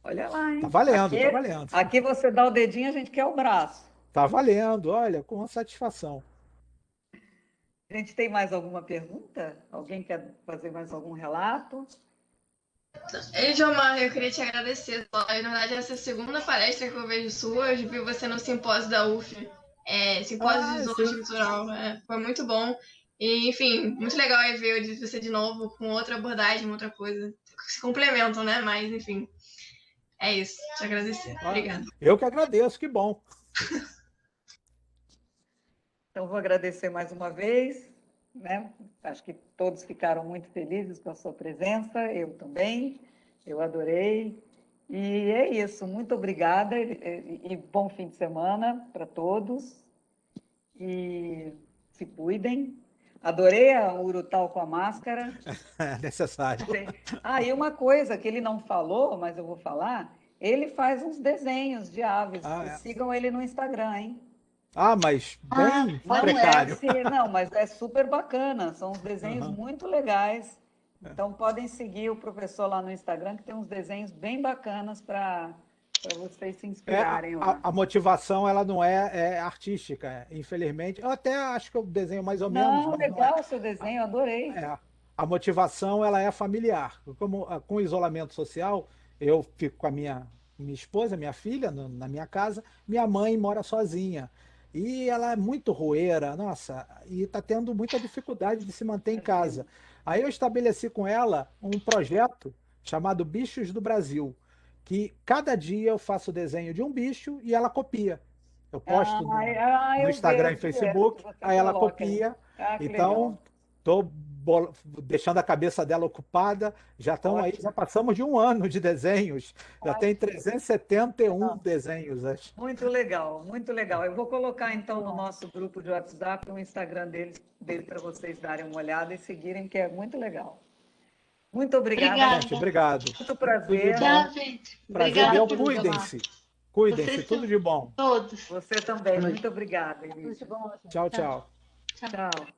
Olha lá, Tá hein? valendo, tá valendo. Aqui você dá o dedinho, a gente quer o braço. Tá valendo, olha, com satisfação. A gente tem mais alguma pergunta? Alguém quer fazer mais algum relato? Ei, Jomar, eu queria te agradecer. Na verdade, essa é a segunda palestra que eu vejo sua. Eu vi você no simpósio da UF, simpósio de zoologia Sim. cultural. Foi muito bom. E, enfim, muito legal aí ver você de novo com outra abordagem, outra coisa. Se complementam, né? Mas, enfim, é isso. Te agradecer. Obrigada. Eu que agradeço, que bom. Então, vou agradecer mais uma vez, né? Acho que todos ficaram muito felizes com a sua presença, eu também, eu adorei. E é isso, muito obrigada e bom fim de semana para todos. E se cuidem. Adorei o Urutau com a máscara. É necessário. E uma coisa que ele não falou, mas eu vou falar, ele faz uns desenhos de aves. Sigam ele no Instagram, hein? Mas bem precário. Não, mas é super bacana, são uns desenhos muito legais. Então, podem seguir o professor lá no Instagram, que tem uns desenhos bem bacanas para vocês se inspirarem lá. A motivação, ela não é artística, infelizmente. Eu até acho que eu desenho mais ou menos. Não, legal o seu desenho, adorei. A motivação, ela é familiar. Como com o isolamento social, eu fico com a minha esposa, minha filha, na minha casa. Minha mãe mora sozinha. E ela é muito roeira, nossa, e está tendo muita dificuldade de se manter em casa. Aí eu estabeleci com ela um projeto chamado Bichos do Brasil, que cada dia eu faço o desenho de um bicho e ela copia. Eu posto no Instagram e Facebook, aí ela copia. Então, estou deixando a cabeça dela ocupada. Já estão aí, já passamos de um ano de desenhos. Já tem 371 desenhos. Acho. Muito legal, muito legal. Eu vou colocar então no nosso grupo de WhatsApp o Instagram dele para vocês darem uma olhada e seguirem, que é muito legal. Muito obrigada. Gente, obrigado. Muito prazer. Tchau, gente. Prazer meu, cuidem-se. Cuidem-se, tudo de bom. Todos. Você também. Muito obrigada, Elisa. Tudo de bom. Tchau, tchau. Tchau.